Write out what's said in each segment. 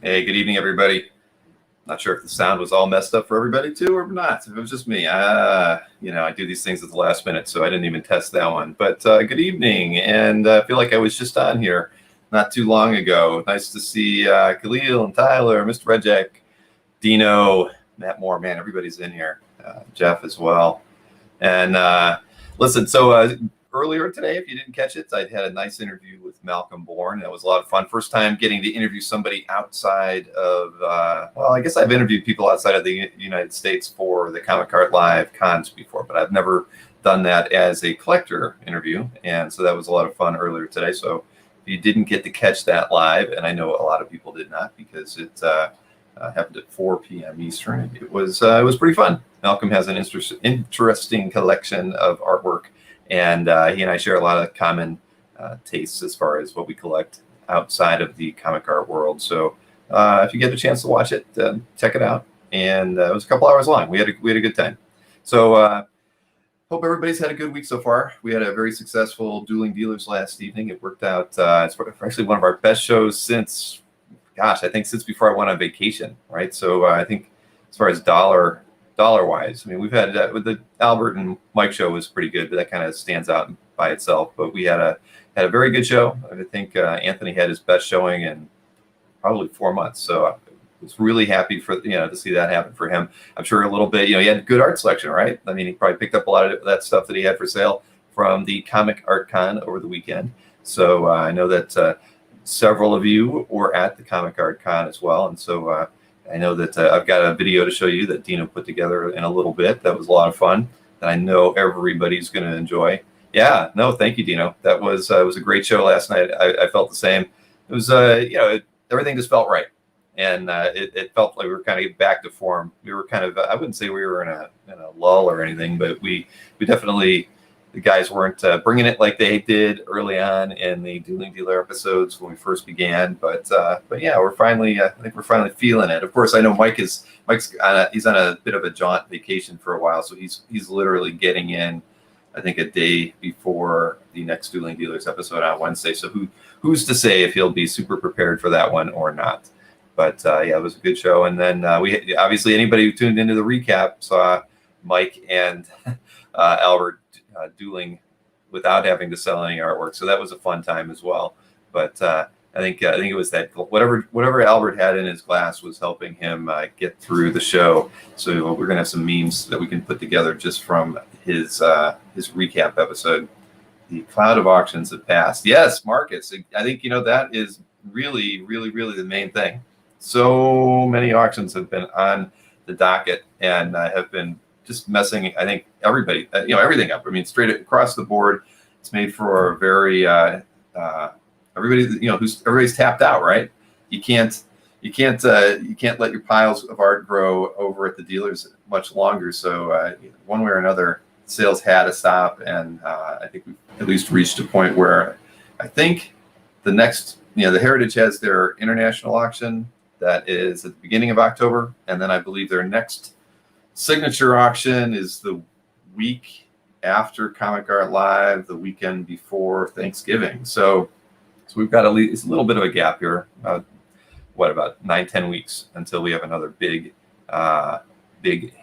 Hey, good evening, everybody. Not sure if the sound was all messed up for everybody too or not. If it was just me, I do these things at the last minute, so I didn't even test that one. But good evening, and I feel like I was just on here not too long ago. Nice to see Khalil and Tyler, Mr. Redjack, Dino, Matt Moore. Man, everybody's in here. Jeff as well. And listen, so earlier today, if you didn't catch it, I had a nice interview with Malcolm Bourne. That was a lot of fun. First time getting to interview somebody outside of, I guess I've interviewed people outside of the United States for the Comic Art Live cons before, but I've never done that as a collector interview. And so that was a lot of fun earlier today. So if you didn't get to catch that live, and I know a lot of people did not because it happened at 4 p.m. Eastern, it was pretty fun. Malcolm has an interesting collection of artwork. And he and I share a lot of common tastes as far as what we collect outside of the comic art world. So if you get a chance to watch it, check it out. And it was a couple hours long. We had a good time. So hope everybody's had a good week so far. We had a very successful Dueling Dealers last evening. It worked out. It's actually one of our best shows since before I went on vacation, right? So I think as far as dollar wise, I mean, we've had with the Albert and Mike show was pretty good, but that kind of stands out by itself. But we had a very good show. I think Anthony had his best showing in probably 4 months. So I was really happy to see that happen for him. I'm sure a little bit, he had good art selection, right? I mean, he probably picked up a lot of that stuff that he had for sale from the Comic Art Con over the weekend. So I know that several of you were at the Comic Art Con as well. And so I know that I've got a video to show you that Dino put together in a little bit. That was a lot of fun that I know everybody's going to enjoy. Yeah, no, thank you, Dino. That was it was a great show last night. I felt the same. It was everything just felt right, and it felt like we were kind of back to form. We were kind of I wouldn't say we were in a lull or anything, but we definitely. The guys weren't bringing it like they did early on in the Dueling Dealer episodes when we first began, but yeah, we're finally. I think we're finally feeling it. Of course, I know Mike's he's on a bit of a jaunt vacation for a while, so he's literally getting in. I think a day before the next Dueling Dealers episode on Wednesday. So who's to say if he'll be super prepared for that one or not? But yeah, it was a good show. And then we obviously anybody who tuned into the recap saw Mike and Albert. Dueling without having to sell any artwork, so that was a fun time as well. But I think it was that whatever Albert had in his glass was helping him get through the show. So we're gonna have some memes that we can put together just from his recap episode. The cloud of auctions have passed. Yes, Marcus. I think that is really, really, really the main thing. So many auctions have been on the docket and have been just messing, I think, everybody, everything up. I mean, straight across the board, it's made for a very everybody, everybody's tapped out, right? You can't let your piles of art grow over at the dealers much longer. So one way or another, sales had to stop, and I think we've at least reached a point where I think the next, the Heritage has their international auction that is at the beginning of October, and then I believe their next signature auction is the week after Comic Art Live, the weekend before Thanksgiving. So we've got it's a little bit of a gap here. About 9-10 weeks until we have another big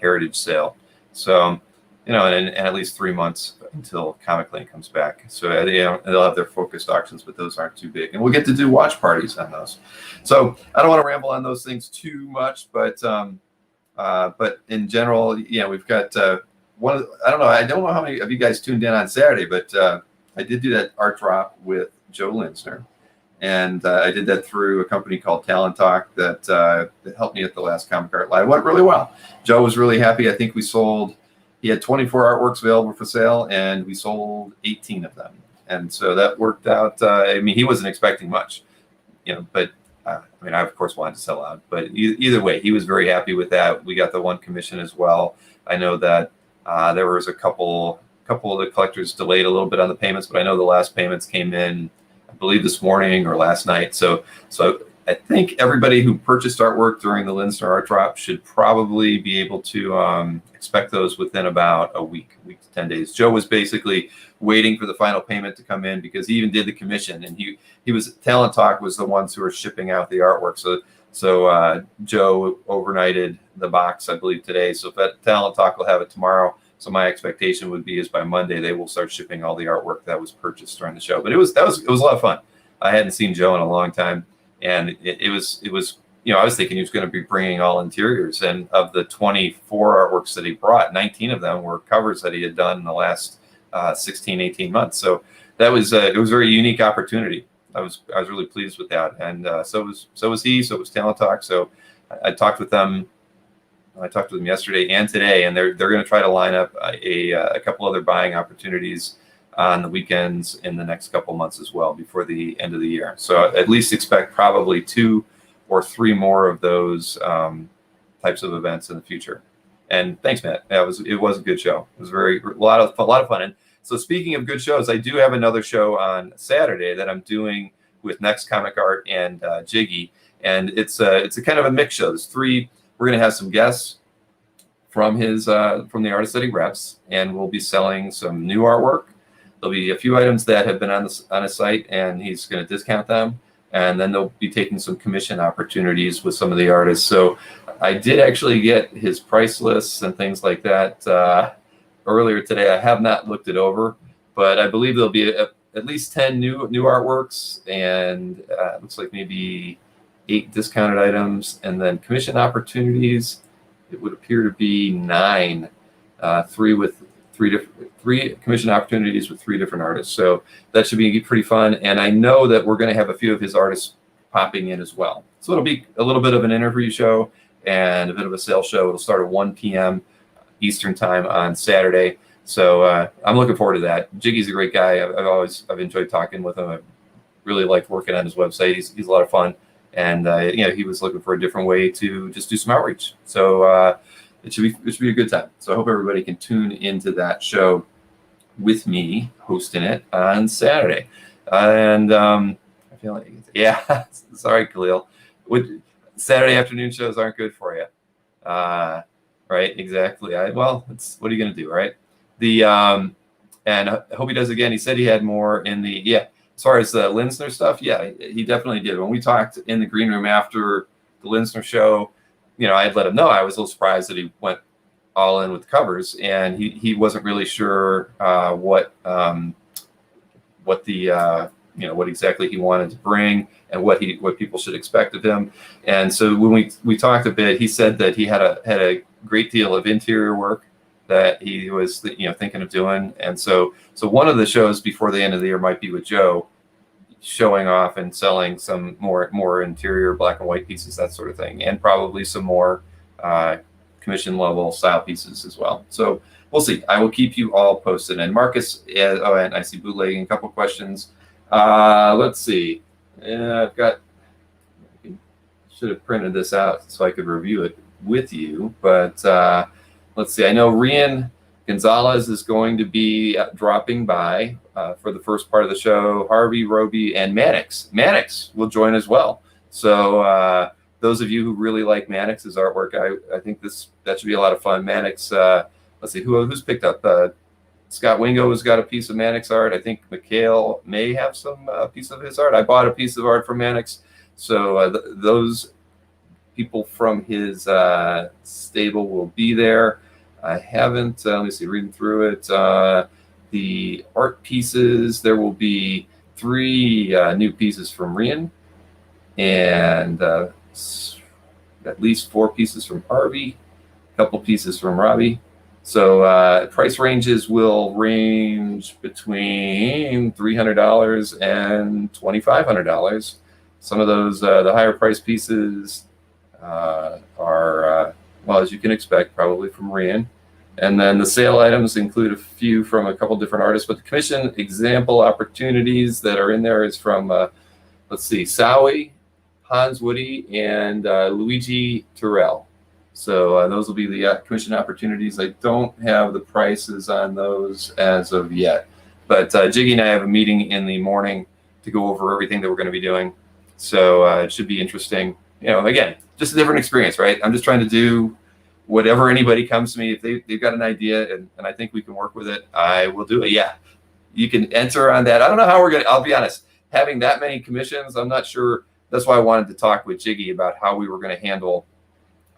Heritage sale. So and at least 3 months until Comic Lane comes back. So they'll have their focused auctions, but those aren't too big, and we'll get to do watch parties on those. So I don't want to ramble on those things too much, but in general, we've got one. I don't know how many of you guys tuned in on Saturday, but I did do that art drop with Joe Linsner, and I did that through a company called Talent Talk that helped me at the last Comic Art Live. It went really well. Joe was really happy. I think he had 24 artworks available for sale, and we sold 18 of them, and so that worked out. He wasn't expecting much, but. I of course wanted to sell out, but either way, he was very happy with that. We got the one commission as well. I know that there was a couple of the collectors delayed a little bit on the payments, but I know the last payments came in, I believe this morning or last night. So I think everybody who purchased artwork during the Linsner art drop should probably be able to expect those within about a week to 10 days. Joe was basically waiting for the final payment to come in because he even did the commission, and he was Talent Talk was the ones who were shipping out the artwork. So So Joe overnighted the box, I believe, today. So Talent Talk will have it tomorrow. So my expectation would be is by Monday they will start shipping all the artwork that was purchased during the show. But it was a lot of fun. I hadn't seen Joe in a long time, and it was I was thinking he was going to be bringing all interiors, and of the 24 artworks that he brought, 19 of them were covers that he had done in the last 16, 18 months. So that was it was a very unique opportunity. I was really pleased with that, and so was he. So was Talent Talk. So I talked with them. I talked to them yesterday and today, and they're going to try to line up a couple other buying opportunities on the weekends in the next couple months as well before the end of the year. So at least expect probably 2 or 3 more of those types of events in the future. And thanks, Matt. Yeah, it was a good show. It was a lot of fun. And so speaking of good shows, I do have another show on Saturday that I'm doing with Next Comic Art and Jiggy, and it's a kind of a mix show. There's 3. We're going to have some guests from from the artists that he reps, and we'll be selling some new artwork. There'll be a few items that have been on his site, and he's going to discount them. And then they'll be taking some commission opportunities with some of the artists. So I did actually get his price lists and things like that earlier today. I have not looked it over, but I believe there'll be at least 10 new artworks, and it looks like maybe 8 discounted items, and then commission opportunities. It would appear to be 9, 3 commission opportunities with 3 different artists. So that should be pretty fun. And I know that we're going to have a few of his artists popping in as well. So it'll be a little bit of an interview show and a bit of a sales show. It'll start at 1 p.m. Eastern time on Saturday. So I'm looking forward to that. Jiggy's a great guy. I've enjoyed talking with him. I really liked working on his website. He's a lot of fun. And he was looking for a different way to just do some outreach. So it should be a good time. So I hope everybody can tune into that show with me hosting it on Saturday. And I feel like, sorry, Khalil. Saturday afternoon shows aren't good for you. Right, exactly. What are you going to do, right? And I hope he does again. He said he had more in as far as the Linsner stuff, he definitely did. When we talked in the green room after the Linsner show, I had let him know I was a little surprised that he went all in with covers, and he wasn't really sure what exactly he wanted to bring and what people should expect of him. And so when we talked a bit, he said that he had a great deal of interior work that he was thinking of doing. And so one of the shows before the end of the year might be with Joe, showing off and selling some more interior black and white pieces, that sort of thing, and probably some more commission level style pieces as well. So we'll see. I will keep you all posted. And Marcus, and I see bootlegging, a couple questions. Let's see. Should have printed this out so I could review it with you, but let's see. I know Rian Gonzalez is going to be dropping by for the first part of the show. Harvey, Roby, and Mannix. Mannix will join as well. So those of you who really like Mannix's artwork, I think that should be a lot of fun. Mannix, let's see, who's picked up? Scott Wingo has got a piece of Mannix art. I think Mikhail may have some piece of his art. I bought a piece of art from Mannix. So those people from his stable will be there. I haven't, let me see, reading through it. The art pieces, there will be 3 new pieces from Rian, and at least 4 pieces from Harvey, a couple pieces from Robbie. So price ranges will range between $300 and $2,500. Some of those, the higher price pieces are, as you can expect, probably from Rian. And then the sale items include a few from a couple different artists, but the commission example opportunities that are in there is from, let's see, Sowie, Hans Woody, and Luigi Terrell. So those will be the commission opportunities. I don't have the prices on those as of yet, but Jiggy and I have a meeting in the morning to go over everything that we're going to be doing. So it should be interesting. Again, just a different experience, right? I'm just trying to do whatever anybody comes to me. If they've got an idea and I think we can work with it, I will do it. Yeah, you can enter on that. I don't know how I'll be honest, having that many commissions, I'm not sure that's why I wanted to talk with Jiggy about how we were going to handle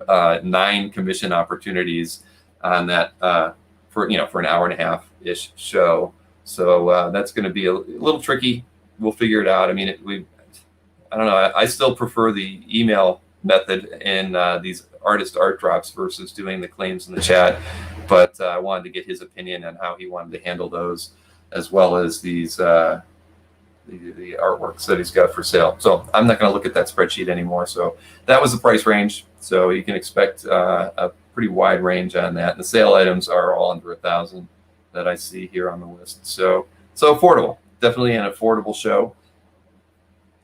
9 commission opportunities on that for an hour and a half ish show. So that's going to be a little tricky. We'll figure it out. I mean, I don't know. I still prefer the email method in these artist art drops versus doing the claims in the chat. But I wanted to get his opinion on how he wanted to handle those, as well as these the artworks that he's got for sale. So I'm not going to look at that spreadsheet anymore. So that was the price range. So you can expect a pretty wide range on that. And the sale items are all under 1,000 that I see here on the list. So affordable, definitely an affordable show.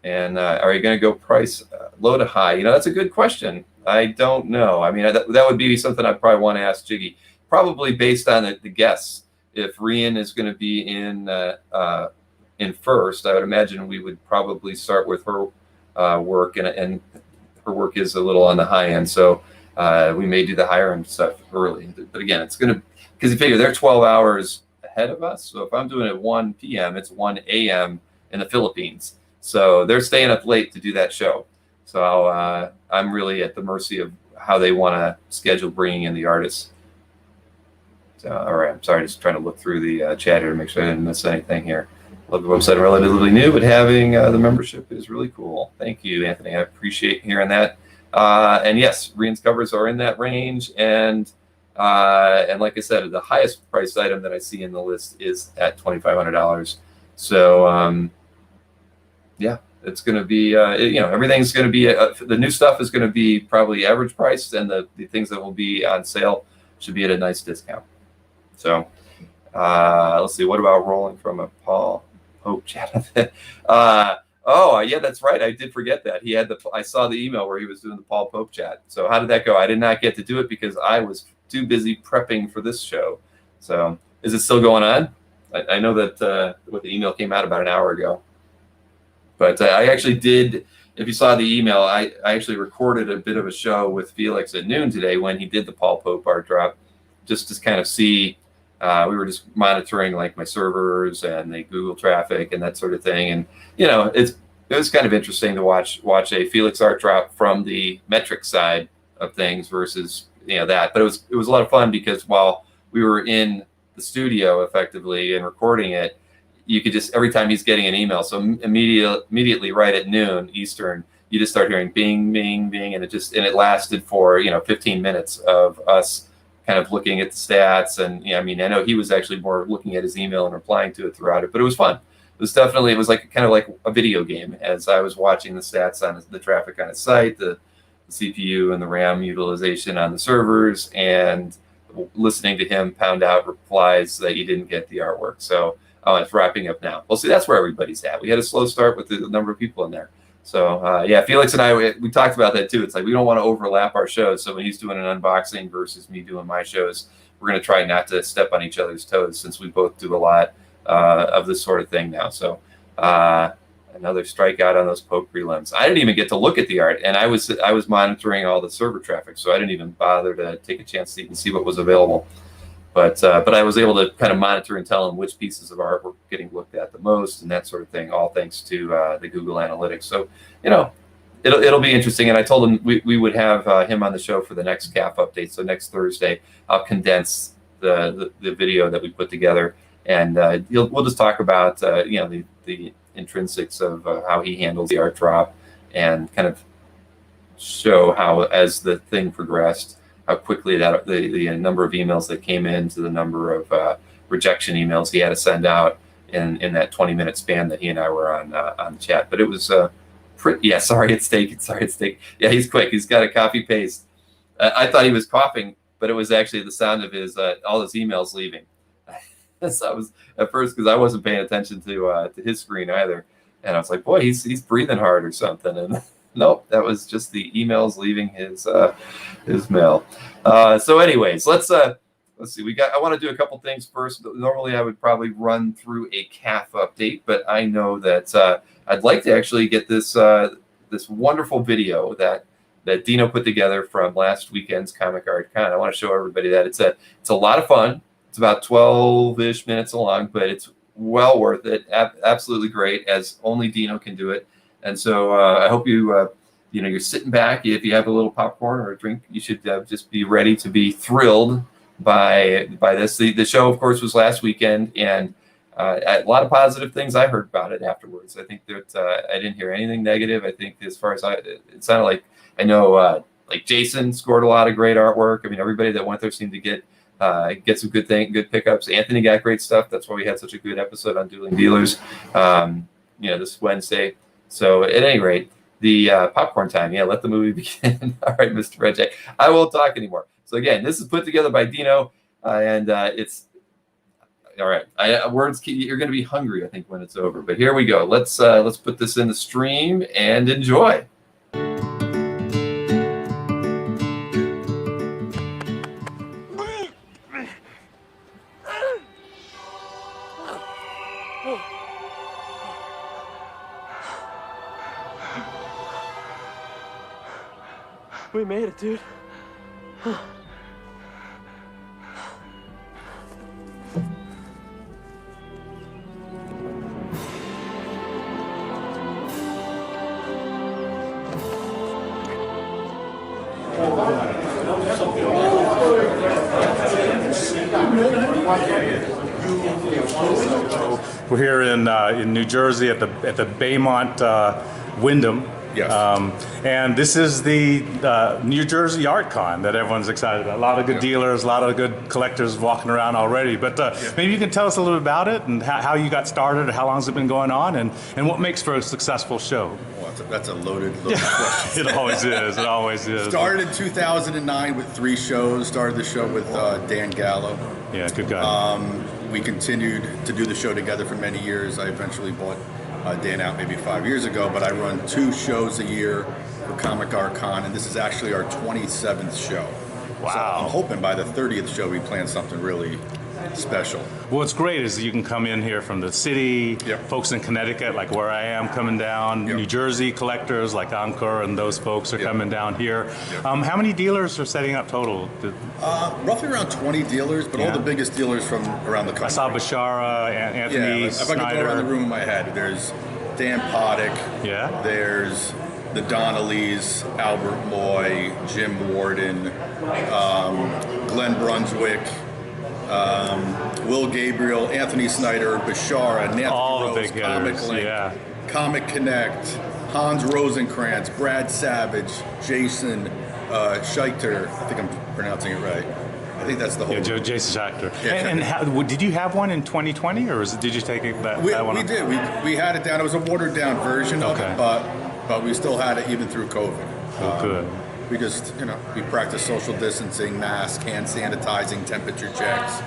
And are you going to go price low to high? That's a good question. I don't know. I mean, that would be something I'd probably want to ask Jiggy, probably based on the guess. If Rian is going to be in first, I would imagine we would probably start with her work, and her work is a little on the high end. So we may do the higher end stuff early. But again, it's going to, because you figure they're 12 hours ahead of us. So if I'm doing it at 1 p.m., it's 1 a.m. in the Philippines. So they're staying up late to do that show. So I'm really at the mercy of how they want to schedule bringing in the artists. So, all right, I'm sorry, just trying to look through the chat here to make sure I didn't miss anything here. Love the website, relatively new, but having the membership is really cool. Thank you, Anthony. I appreciate hearing that. And yes, Rian's covers are in that range. And like I said, the highest priced item that I see in the list is at $2,500. So yeah, it's going to be, everything's going to be, the new stuff is going to be probably average priced, and the things that will be on sale should be at a nice discount. So let's see, what about rolling from a Paul Pope chat? Oh, yeah, that's right. I did forget that. I saw the email where he was doing the Paul Pope chat. So how did that go? I did not get to do it because I was too busy prepping for this show. So is it still going on? I know that the email came out about an hour ago. But I actually did, if you saw the email, I actually recorded a bit of a show with Felix at noon today when he did the Paul Pope art drop, just to kind of see, we were just monitoring like my servers and the Google traffic and that sort of thing. And, it was kind of interesting to watch a Felix art drop from the metric side of things versus, that. But it was a lot of fun because while we were in the studio effectively and recording it, you could just, every time he's getting an email, so immediately right at noon Eastern, you just start hearing bing, bing, bing, and it lasted for 15 minutes of us kind of looking at the stats. And I know he was actually more looking at his email and replying to it throughout it, but it was fun. It was like kind of like a video game as I was watching the stats on the traffic on his site, the CPU and the RAM utilization on the servers, and listening to him pound out replies that he didn't get the artwork. So it's wrapping up now. Well, see, that's where everybody's at. We had a slow start with the number of people in there. So, yeah, Felix and I, we talked about that too. It's like we don't want to overlap our shows. So when he's doing an unboxing versus me doing my shows, we're going to try not to step on each other's toes since we both do a lot of this sort of thing now. So another strikeout on those Pope prelims. I didn't even get to look at the art, and I was monitoring all the server traffic, so I didn't even bother to take a chance to even see what was available. But I was able to kind of monitor and tell him which pieces of art were getting looked at the most and that sort of thing, all thanks to the Google Analytics. So, it'll be interesting. And I told him we would have him on the show for the next CAF update. So next Thursday, I'll condense the video that we put together, and we'll just talk about the intrinsics of how he handles the art drop, and kind of show how, as the thing progressed, how quickly that the number of emails that came in to the number of rejection emails he had to send out in that 20-minute span that he and I were on the chat. But it was sorry it's taken. Yeah, he's quick. He's got a copy paste. I thought he was coughing, but it was actually the sound of his all his emails leaving. So I was at first, because I wasn't paying attention to his screen either, and I was like, boy, he's breathing hard or something. And nope, that was just the emails leaving his mail. So anyways, let's see. I want to do a couple things first. Normally I would probably run through a CAF update, but I know that I'd like to actually get this wonderful video that Dino put together from last weekend's Comic Art Con. I want to show everybody that it's a lot of fun. It's about 12-ish minutes long, but it's well worth it. Absolutely great, as only Dino can do it. And so I hope you you're sitting back. If you have a little popcorn or a drink, you should just be ready to be thrilled by this. The show, of course, was last weekend, and a lot of positive things I heard about it afterwards. I think that I didn't hear anything negative. I think as far as it sounded like, I know like Jason scored a lot of great artwork. I mean, everybody that went there seemed to get some good pickups. Anthony got great stuff. That's why we had such a good episode on Dueling Dealers, this Wednesday. So at any rate, the popcorn time. Yeah, let the movie begin. All right, Mr. Red Jack. I won't talk anymore. So again, this is put together by Dino, and it's all right. You're going to be hungry, I think, when it's over. But here we go. Let's put this in the stream and enjoy. We made it, dude. We're here in New Jersey at the Baymont Wyndham. Yes. And this is the New Jersey Art Con that everyone's excited about. A lot of good dealers, a lot of good collectors walking around already. But maybe you can tell us a little bit about it and how you got started, how long has it been going on, and what makes for a successful show. Well, that's a loaded question. It always is. It always is. Started in 2009 with 3 shows. Started the show with Dan Gallo. Yeah, good guy. We continued to do the show together for many years. I eventually bought Dan out maybe 5 years ago, but I run 2 shows a year for Comic Art Con, and this is actually our 27th show. Wow. So I'm hoping by the 30th show we plan something really special. What's great is you can come in here from the city, folks in Connecticut, like where I am, coming down, New Jersey collectors like Ankur and those folks are coming down here. How many dealers are setting up total? Roughly around 20 dealers, but all the biggest dealers from around the country. I saw Bashara, Anthony if I could go around the room in my head, there's Dan Poddick, there's the Donnellys, Albert Moy, Jim Warden, Glenn Brunswick, Will Gabriel, Anthony Snyder, Bashara, Nancy all Rose, the big Comic Link, Comic Connect, Hans Rosenkrantz, Brad Savage, Jason Schechter. I think I'm pronouncing it right. I think that's the whole. Yeah, Jason Schechter. Yeah, and did you have one in 2020, or did you take that one? We did. We had it down. It was a watered down version of it, but we still had it even through COVID. Good. We just, we practice social distancing, mask, hand sanitizing, temperature checks,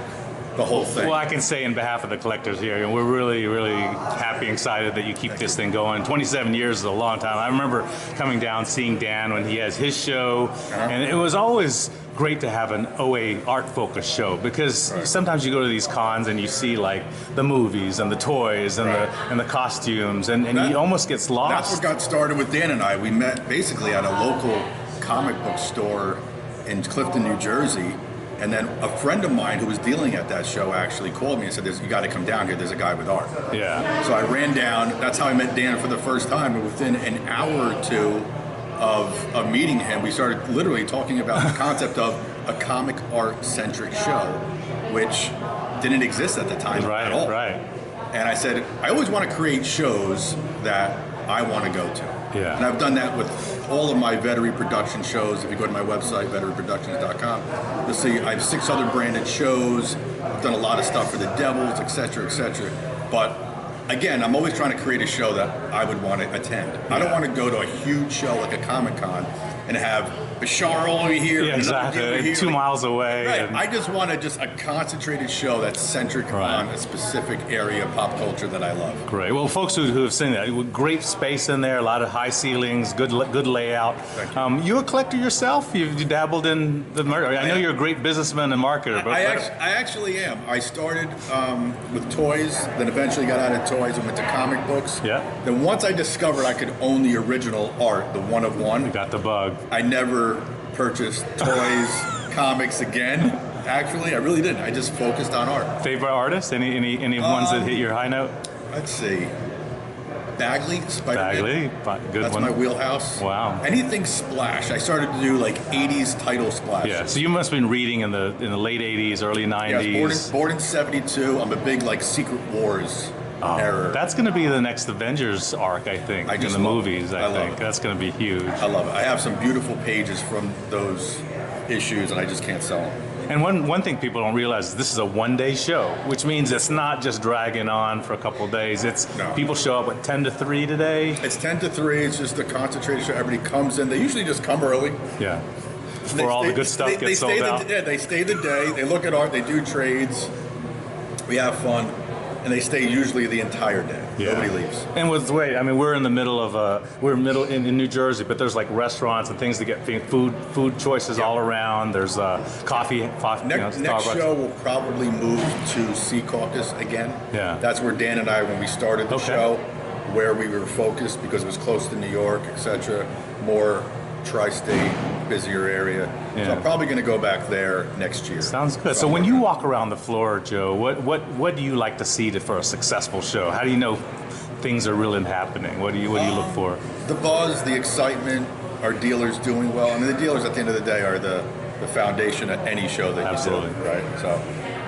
the whole thing. Well, I can say in behalf of the collectors here, we're really, really happy and excited that you keep this thing going. 27 years is a long time. I remember coming down, seeing Dan when he has his show, and it was always great to have an OA art-focused show, because sometimes you go to these cons and you see like the movies and the toys and the costumes, and you almost gets lost. That's what got started with Dan and I. We met basically at a local comic book store in Clifton, New Jersey, and then a friend of mine who was dealing at that show actually called me and said, "You got to come down here. There's a guy with art." Yeah. So I ran down. That's how I met Dan for the first time. And within an hour or 2 of meeting him, we started literally talking about the concept of a comic art centric show, which didn't exist at the time at all. Right. And I said, I always want to create shows that I want to go to. Yeah. And I've done that with all of my Vettery production shows. If you go to my website, vetteryproductions.com, you'll see I have 6 other branded shows. I've done a lot of stuff for the Devils, et cetera, et cetera. But again, I'm always trying to create a show that I would want to attend. I don't want to go to a huge show like a Comic-Con and have Bashar over here. Yeah, exactly. Here. 2 miles away. Right. And... I just want a concentrated show that's centric on a specific area of pop culture that I love. Great. Well, folks who have seen that, great space in there, a lot of high ceilings, good layout. You a collector yourself? You dabbled in the market. I know you're a great businessman and marketer. But I actually am. I started with toys, then eventually got out of toys and went to comic books. Yeah. Then once I discovered I could own the original art, the one of one, you got the bug. I never purchased toys, comics again. Actually, I really didn't. I just focused on art. Favorite artists? Any ones that hit your high note? Let's see. Bagley, Spider-Man. Good That's one. my wheelhouse. Wow. Anything Splash. I started to do like 80s title Splash. Yeah, so you must have been reading in the late 80s, early 90s. Yeah, I was born in 72. I'm a big like Secret Wars era. That's going to be the next Avengers arc, I think, in the movies, I think. That's going to be huge. I love it. I have some beautiful pages from those issues, and I just can't sell them. And one thing people don't realize is this is a one-day show, which means it's not just dragging on for a couple of days. People show up at 10 to 3 today. It's 10 to 3. It's just a concentrated show. Everybody comes in. They usually just come early. Yeah. Before all the good stuff gets sold out. They stay the day. They look at art. They do trades. We have fun. And they stay usually the entire day. Yeah. Nobody leaves. And we're in the middle of in New Jersey, but there's like restaurants and things to get food choices all around. There's coffee. Next show will probably move to Sea Caucus again. Yeah. That's where Dan and I, when we started the show, where we were focused because it was close to New York, etc. More tri-state, busier area. Yeah. So I'm probably going to go back there next year. Sounds good. So when you walk around the floor, Joe, what do you like to see for a successful show? How do you know things are really happening? What do you look for? The buzz, the excitement, our dealers doing well. I mean, the dealers at the end of the day are the foundation at any show that you do, right? So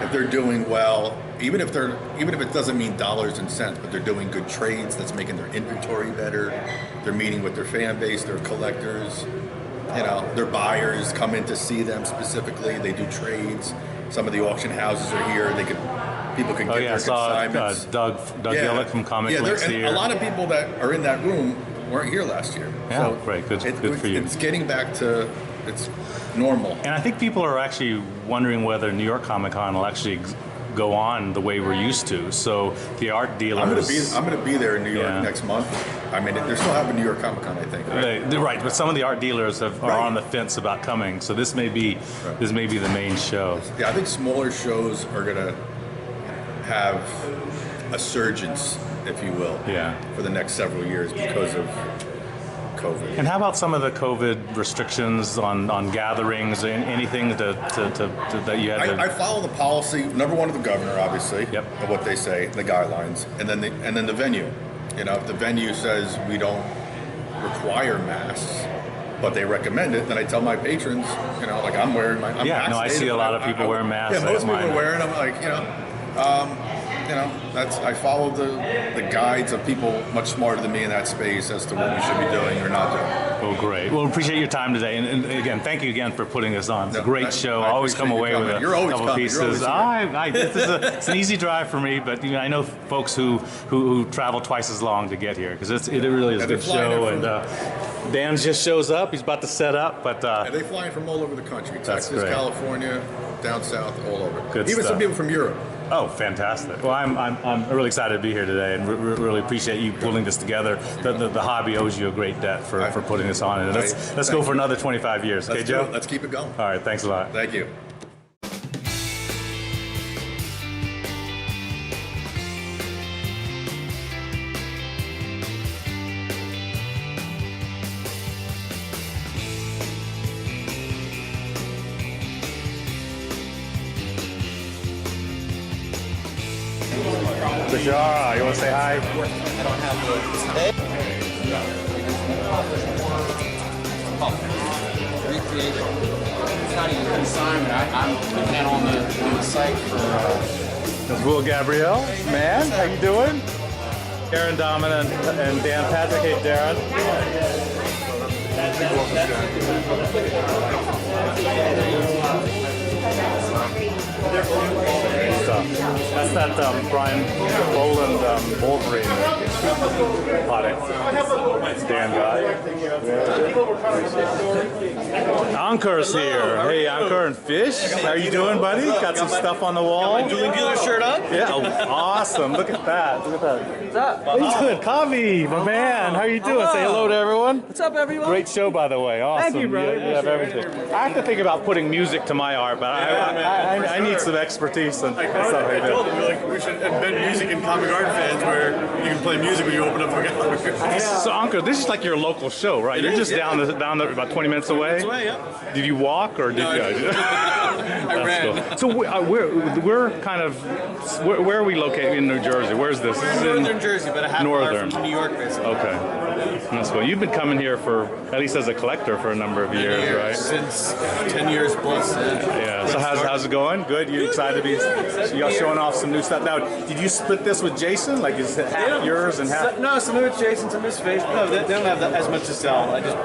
if they're doing well, even if it doesn't mean dollars and cents, but they're doing good trades, that's making their inventory better. They're meeting with their fan base, their collectors, their buyers come in to see them specifically. They do trades. Some of the auction houses are here. People can get their consignments. Doug Gillick from Comic Links here. A lot of people that are in that room weren't here last year. Yeah, so great. Good for you. It's getting back to it's normal. And I think people are actually wondering whether New York Comic Con will actually go on the way we're used to. So the art dealers. I'm going to be there in New York next month. I mean, they're still having New York Comic Con, I think. Right, but some of the art dealers are on the fence about coming. So this may be the main show. Yeah, I think smaller shows are going to have a surgence, if you will, for the next several years because of COVID. And how about some of the COVID restrictions on gatherings? Anything that you had to... I follow the policy, number one of the governor, obviously, of what they say, the guidelines, and then the venue. If the venue says we don't require masks, but they recommend it, then I tell my patrons, like I'm wearing my... I'm vaccinated, I see a lot of people wearing masks. Yeah, most people are wearing them, like, I follow the guides of people much smarter than me in that space as to what we should be doing or not doing. Oh, great. Well, appreciate your time today. And again, thank you again for putting this on. It's a great show. I always come away with a couple pieces. It's an easy drive for me, but I know folks who travel twice as long to get here because it really is a good show. And Dan just shows up. He's about to set up. But they fly in from all over the country. Texas, California, down south, all over. Good Even stuff. some people from Europe. Oh, fantastic. Well, I'm really excited to be here today and really appreciate you pulling this together. The hobby owes you a great debt for putting this on. And let's go for another 25 years. Okay, Joe? Let's keep it going. All right. Thanks a lot. Thank you. Bashara, you want to say hi? I don't have recreation. It's not even consignment. I'm putting that on the site for. That's Will Gabrielle. Man, how you doing? Darren Dominant and Dan Patrick. Hey, Darren. That's that Brian Boland Wolverine product. It's Dan guy. Ankur's here. Hey, Ankur and Fish. How you doing, buddy? Got some stuff on the wall. Got my Julian Dealer shirt on. Yeah, awesome. Look at that. Look at that. What's up? How you doing? Kavi, my man. How you doing? Say hello to everyone. What's up, everyone? Great show, by the way. Awesome. Thank you, brother. You have everything. I have to think about putting music to my art, but I need some expertise. And What's up? How you I told doing? him, we should embed music in comic art fans where you can play music when you open up a gallery. So, Anko, this is like your local show, right? You're just down about 20 minutes away. Did you walk or did you? I ran. Cool. So we're kind of where are we located in New Jersey? Where's this? This is in Northern Jersey, but a half hour from New York, basically. Okay. That's cool. You've been coming here for, at least as a collector, for a number of years, right? Since 10 years plus. Yeah. So how's it going? Good. You excited to be showing off some new stuff? Now, did you split this with Jason? Like, is it half yours and half? No, some of it's Jason, some of it's Face. No, they don't have as much to sell. I just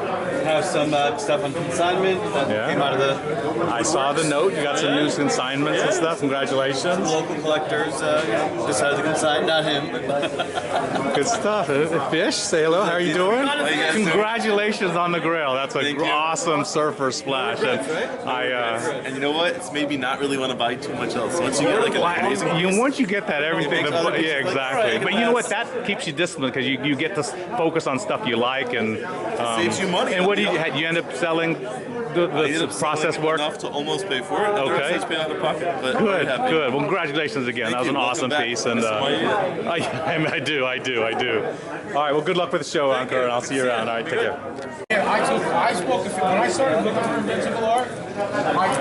have some stuff on consignment that came out of the. I saw the note. You got some new consignments and stuff. Congratulations. Local collectors decided to consign, not him. But Good stuff. Fish, say hello. How are you doing? Congratulations on the grill. That's an awesome surfer splash. And you know what? It's made me not really want to buy too much else. Once you get like an amazing once you get that, everything. Yeah, exactly. But you know what? That keeps you disciplined because you get to focus on stuff you like and saves you money. And what did you end up selling? The process work enough to almost pay for it. Okay. It's paid out of pocket. But Good. Well, congratulations again. That was an awesome piece, and I do. All right. Well, good luck with the show, Anko, and I'll see you around. All right. Take care. I spoke to when I started looking for invincible art. I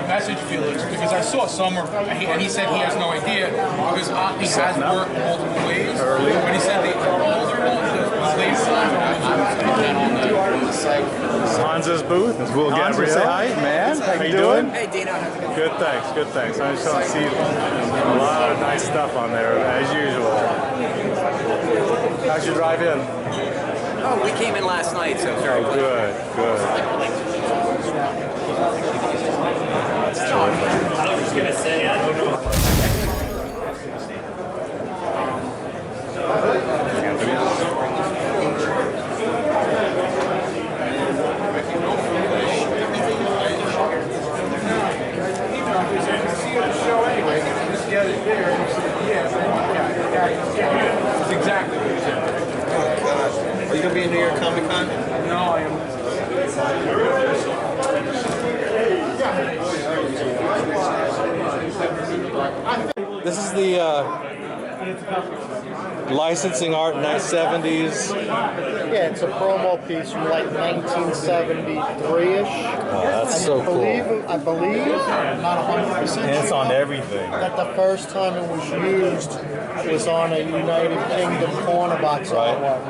messaged Felix because I saw Summer, and he said he has no idea because he has worked multiple ways. But he said the older ones, the later ones, Hansa's booth. We'll get say hi, man. How you doing? Hey, Dino. Good, thanks. I just want to see a lot of nice stuff on there, as usual. How'd you drive in? Oh, we came in last night, so very Good. That's terrific. I was just gonna say, I don't know. That's exactly what he said. are you gonna be in New York Comic Con? No, I am. This is the licensing art in the 70s. Yeah, it's a promo piece from like 1973-ish. Oh, that's so cool. I believe, not 100%. And it's on everything. That the first time it was used was on a United Kingdom corner box artwork.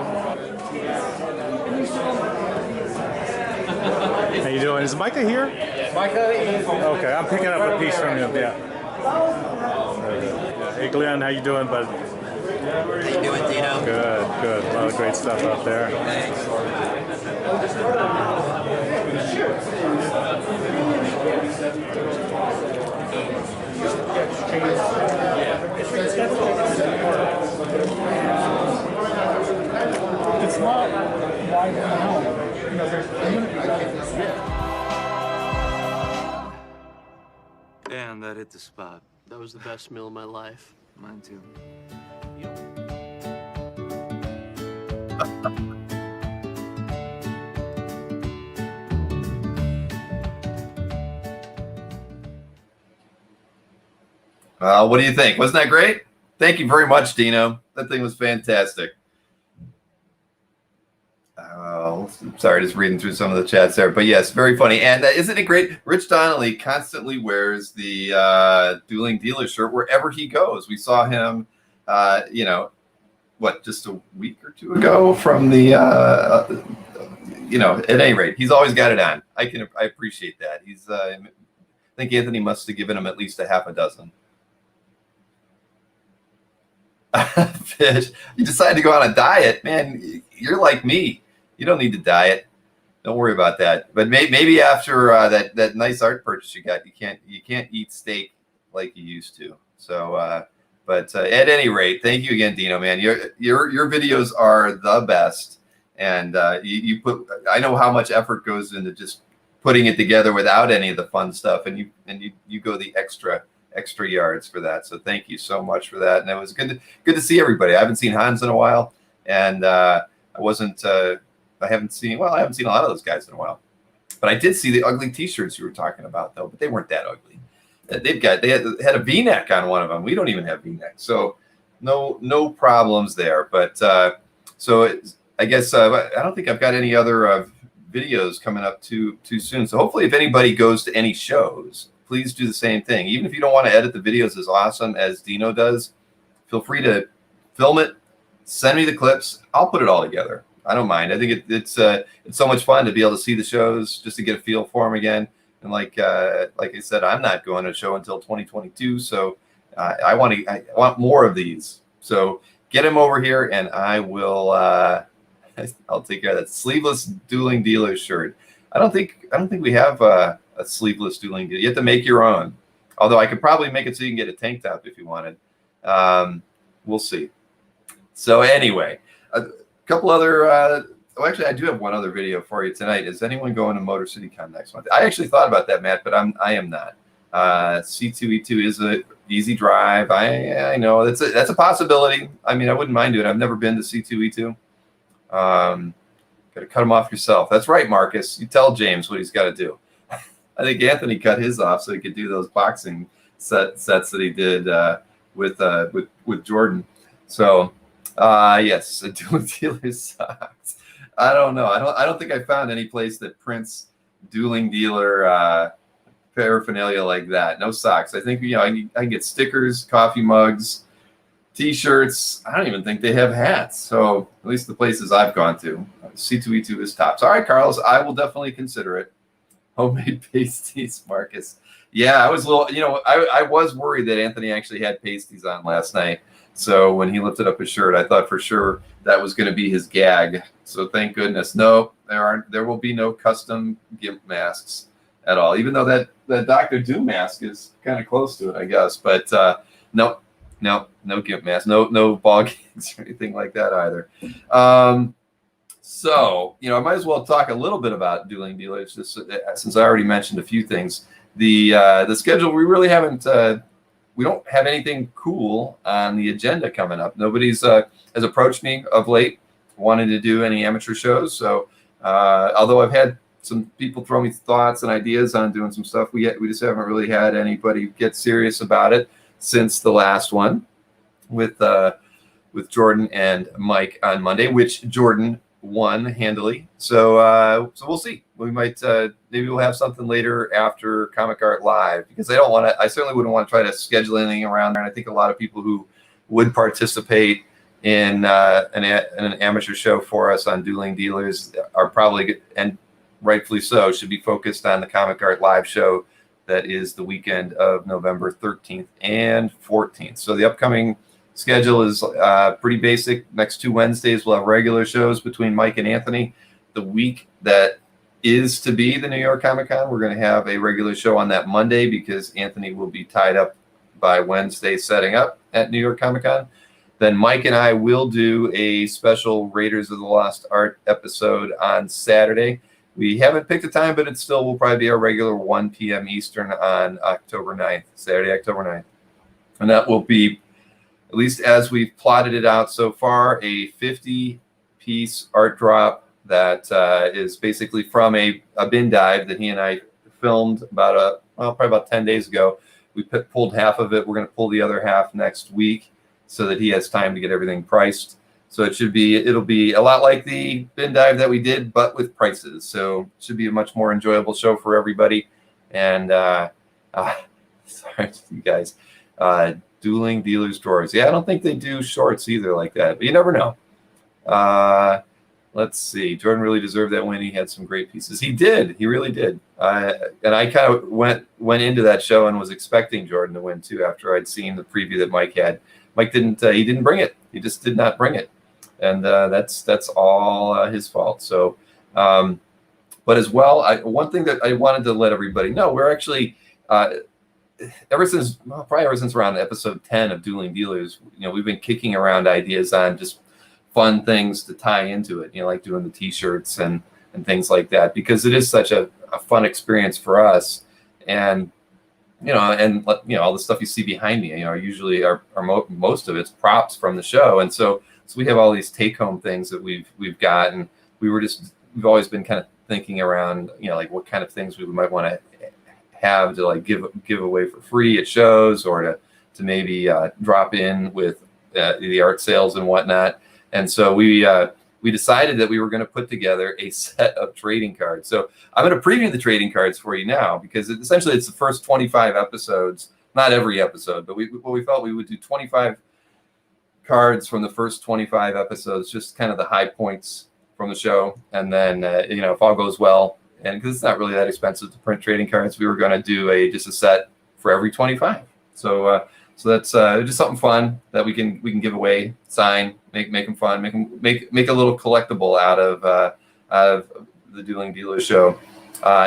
How you doing? Is Micah here? Micah is. Okay, I'm picking up a piece from him. Yeah. Hey Glenn, how you doing, bud? How you doing, Dino? Good. A lot of great stuff out there. Thanks. It's not wide enough. And that hit the spot. That was the best meal of my life. Mine too. What do you think? Wasn't that great? Thank you very much, Dino. That thing was fantastic. Sorry, just reading through some of the chats there. But yes, very funny. And isn't it great? Rich Donnelly constantly wears the Dueling Dealer shirt wherever he goes. We saw him, just a week or two ago from the, at any rate, he's always got it on. I appreciate that. He's, I think Anthony must have given him at least a half a dozen. Fish, you decided to go on a diet, man. You're like me. You don't need to diet. Don't worry about that. But maybe after that nice art purchase you got, you can't eat steak like you used to. So, but at any rate, thank you again, Dino. Man, your videos are the best, and you put. I know how much effort goes into just putting it together without any of the fun stuff, and you go the extra yards for that. So thank you so much for that. And it was good to see everybody. I haven't seen Hans in a while, and I haven't seen a lot of those guys in a while. But I did see the ugly T-shirts you were talking about, though. But they weren't that ugly. They had a V-neck on one of them. We don't even have V-neck, so no problems there. But I guess I don't think I've got any other videos coming up too soon. So hopefully, if anybody goes to any shows, please do the same thing. Even if you don't want to edit the videos as awesome as Dino does, feel free to film it, send me the clips. I'll put it all together. I don't mind. I think it's so much fun to be able to see the shows, just to get a feel for them again. And like I said, I'm not going to a show until 2022, so I want more of these. So get him over here, and I will. I'll take care of that sleeveless dueling dealer shirt. I don't think we have a sleeveless dueling dealer. You have to make your own. Although I could probably make it so you can get a tank top if you wanted. We'll see. So anyway, a couple other. Actually, I do have one other video for you tonight. Is anyone going to Motor City Con next month? I actually thought about that, Matt, but I am not. C2E2 is a easy drive. I know that's a possibility. I mean, I wouldn't mind doing it. I've never been to C2E2. Got to cut him off yourself. That's right, Marcus. You tell James what he's got to do. I think Anthony cut his off so he could do those boxing sets that he did with Jordan. So yes, dueling dealer socks. I don't know. I don't think I found any place that prints dueling dealer paraphernalia like that. No socks. I think I can get stickers, coffee mugs, T-shirts. I don't even think they have hats. So at least the places I've gone to, C2E2 is tops. All right, Carlos, I will definitely consider it. Homemade pasties, Marcus. Yeah, I was a little. I was worried that Anthony actually had pasties on last night. So when he lifted up his shirt, I thought for sure that was going to be his gag. So thank goodness. No, there will be no custom GIMP masks at all. Even though that Dr. Doom mask is kind of close to it, I guess. But no GIMP mask, no ball gags or anything like that either. So I might as well talk a little bit about dueling dealers, just since I already mentioned a few things. The schedule, we really haven't. We don't have anything cool on the agenda coming up. Nobody's has approached me of late wanting to do any amateur shows. So although I've had some people throw me thoughts and ideas on doing some stuff, we just haven't really had anybody get serious about it since the last one with Jordan and Mike on Monday, which Jordan won handily. So we'll see. We might maybe we'll have something later after Comic Art Live, because I certainly wouldn't want to try to schedule anything around there. And I think a lot of people who would participate in an amateur show for us on Dueling Dealers are probably, and rightfully so, should be focused on the Comic Art Live show that is the weekend of November 13th and 14th. So the upcoming schedule is pretty basic. Next 2 Wednesdays, we'll have regular shows between Mike and Anthony. The week that is to be the New York Comic Con, we're going to have a regular show on that Monday because Anthony will be tied up by Wednesday setting up at New York Comic Con. Then Mike and I will do a special Raiders of the Lost Art episode on Saturday. We haven't picked a time, but it still will probably be our regular 1 p.m. Eastern on October 9th, Saturday, October 9th. And that will be, at least as we've plotted it out so far, a 50-piece art drop that is basically from a bin dive that he and I filmed probably about 10 days ago. We pulled half of it. We're going to pull the other half next week so that he has time to get everything priced. So it'll be a lot like the bin dive that we did, but with prices. So it should be a much more enjoyable show for everybody. And sorry, you guys. Dueling Dealers drawers. Yeah, I don't think they do shorts either like that, but you never know. Let's see. Jordan really deserved that win. He had some great pieces. He did. He really did. And I kind of went into that show and was expecting Jordan to win too after I'd seen the preview that Mike had. Mike didn't. He didn't bring it. He just did not bring it, and that's all his fault. So, but as well, one thing that I wanted to let everybody know, we're actually. Ever since around episode 10 of Dueling Dealers, we've been kicking around ideas on just fun things to tie into it, like doing the T-shirts and things like that, because it is such a fun experience for us. And all the stuff you see behind me, usually most of it's props from the show, and so we have all these take-home things that we've got, and we've always been kind of thinking around, like what kind of things we might want to have to like give away for free at shows, or to maybe drop in with the art sales and whatnot. And so we decided that we were going to put together a set of trading cards. So I'm going to preview the trading cards for you now, because essentially it's the first 25 episodes, not every episode, but we felt we would do 25 cards from the first 25 episodes, just kind of the high points from the show. And then, if all goes well, and because it's not really that expensive to print trading cards, we were going to do just a set for every 25. So that's just something fun that we can give away, sign, make them fun, make a little collectible out of the Dueling Dealer show.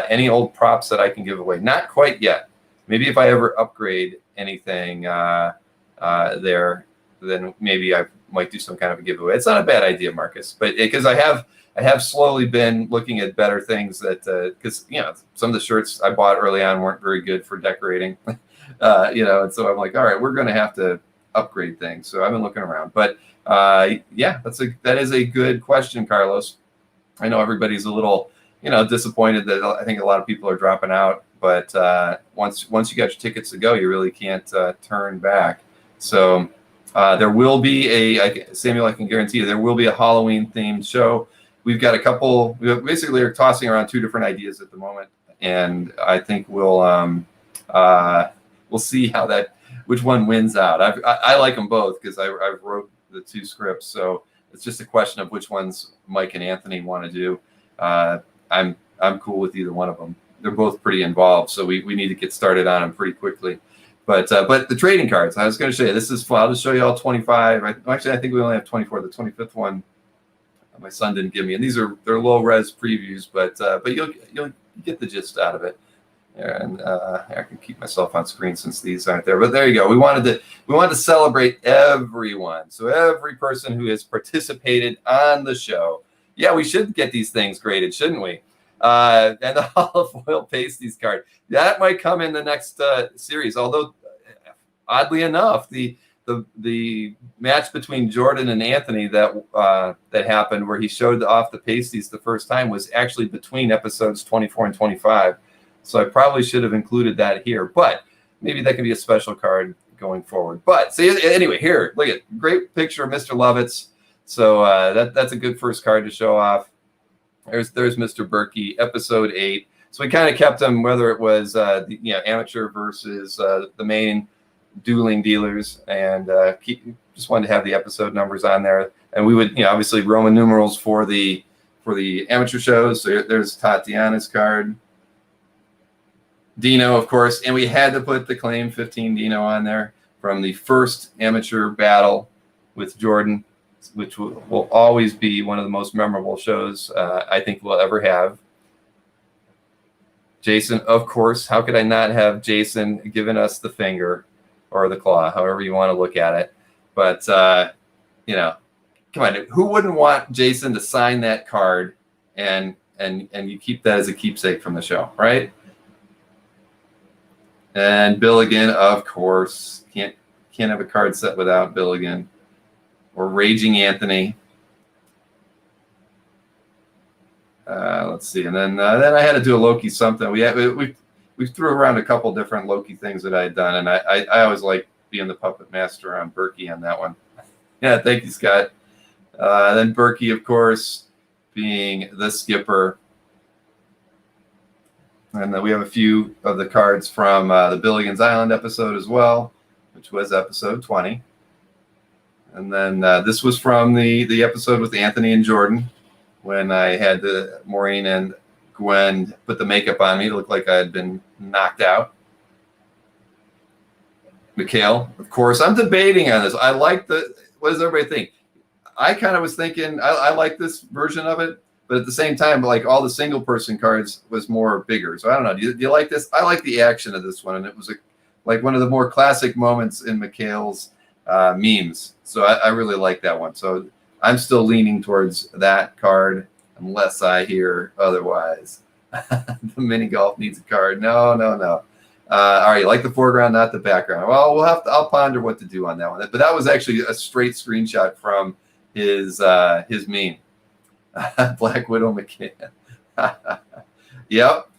Any old props that I can give away, not quite yet. Maybe if I ever upgrade anything there, then maybe I might do some kind of a giveaway. It's not a bad idea, Marcus, but because I have slowly been looking at better things that because some of the shirts I bought early on weren't very good for decorating. And so I'm like, all right, we're going to have to upgrade things. So I've been looking around, but that is a good question, Carlos. I know everybody's a little, disappointed that I think a lot of people are dropping out, but once you got your tickets to go, you really can't turn back. So there will be Samuel, I can guarantee you, there will be a Halloween themed show. We've got a couple, we basically are tossing around 2 different ideas at the moment. And I think we'll see which one wins out. I like them both because I wrote the 2 scripts, so it's just a question of which ones Mike and Anthony want to do. I'm cool with either one of them. They're both pretty involved, so we need to get started on them pretty quickly. But the trading cards, I was going to show you. This is fun. I'll just show you all 25. Actually, I think we only have 24. The 25th one, my son didn't give me, and they're low res previews, but you'll get the gist out of it. And I can keep myself on screen since these aren't there. But there you go. We wanted to celebrate everyone. So every person who has participated on the show. Yeah, we should get these things graded, shouldn't we? And the olive oil pasties card. That might come in the next series. Although, oddly enough, the match between Jordan and Anthony that happened, where he showed off the pasties the first time, was actually between episodes 24 and 25. So I probably should have included that here, but maybe that can be a special card going forward. But see, anyway, here, look at great picture of Mr. Lovitz. So that's a good first card to show off. There's Mr. Berkey, episode 8. So we kind of kept them, whether it was amateur versus the main Dueling Dealers, and just wanted to have the episode numbers on there. And we would, obviously Roman numerals for the amateur shows. So there's Tatiana's card. Dino, of course, and we had to put the Claim 15 Dino on there from the first amateur battle with Jordan, which will always be one of the most memorable shows I think we'll ever have. Jason, of course, how could I not have Jason giving us the finger or the claw, however you want to look at it. But, come on, who wouldn't want Jason to sign that card and you keep that as a keepsake from the show, right? And Billigan, of course, can't have a card set without Billigan, or Raging Anthony. Let's see, and then I had to do a Loki something. We threw around a couple different Loki things that I had done, and I always like being the puppet master on Berkey on that one. Yeah, thank you, Scott. Then Berkey, of course, being the skipper. And then we have a few of the cards from the Billigan's Island episode as well, which was episode 20. And then this was from the episode with Anthony and Jordan, when I had Maureen and Gwen put the makeup on me. It looked like I had been knocked out. Mikhail, of course. I'm debating on this. I like what does everybody think? I kind of was thinking, I like this version of it. But at the same time, like all the single person cards was more bigger. So I don't know. Do you like this? I like the action of this one. And it was like one of the more classic moments in Mikhail's memes. So I really like that one. So I'm still leaning towards that card unless I hear otherwise. The mini golf needs a card. No. All right, you like the foreground, not the background. Well, I'll ponder what to do on that one. But that was actually a straight screenshot from his meme. Black Widow McCann. Yep.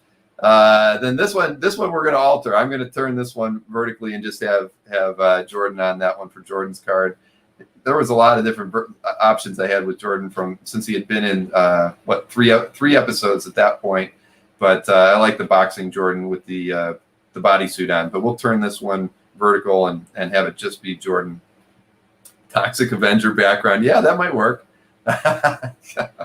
Then this one we're going to alter. I'm going to turn this one vertically and just have Jordan on that one for Jordan's card. There was a lot of different options I had with Jordan since he had been in three episodes at that point. But I like the boxing Jordan with the bodysuit on. But we'll turn this one vertical and have it just be Jordan. Toxic Avenger background. Yeah, that might work. I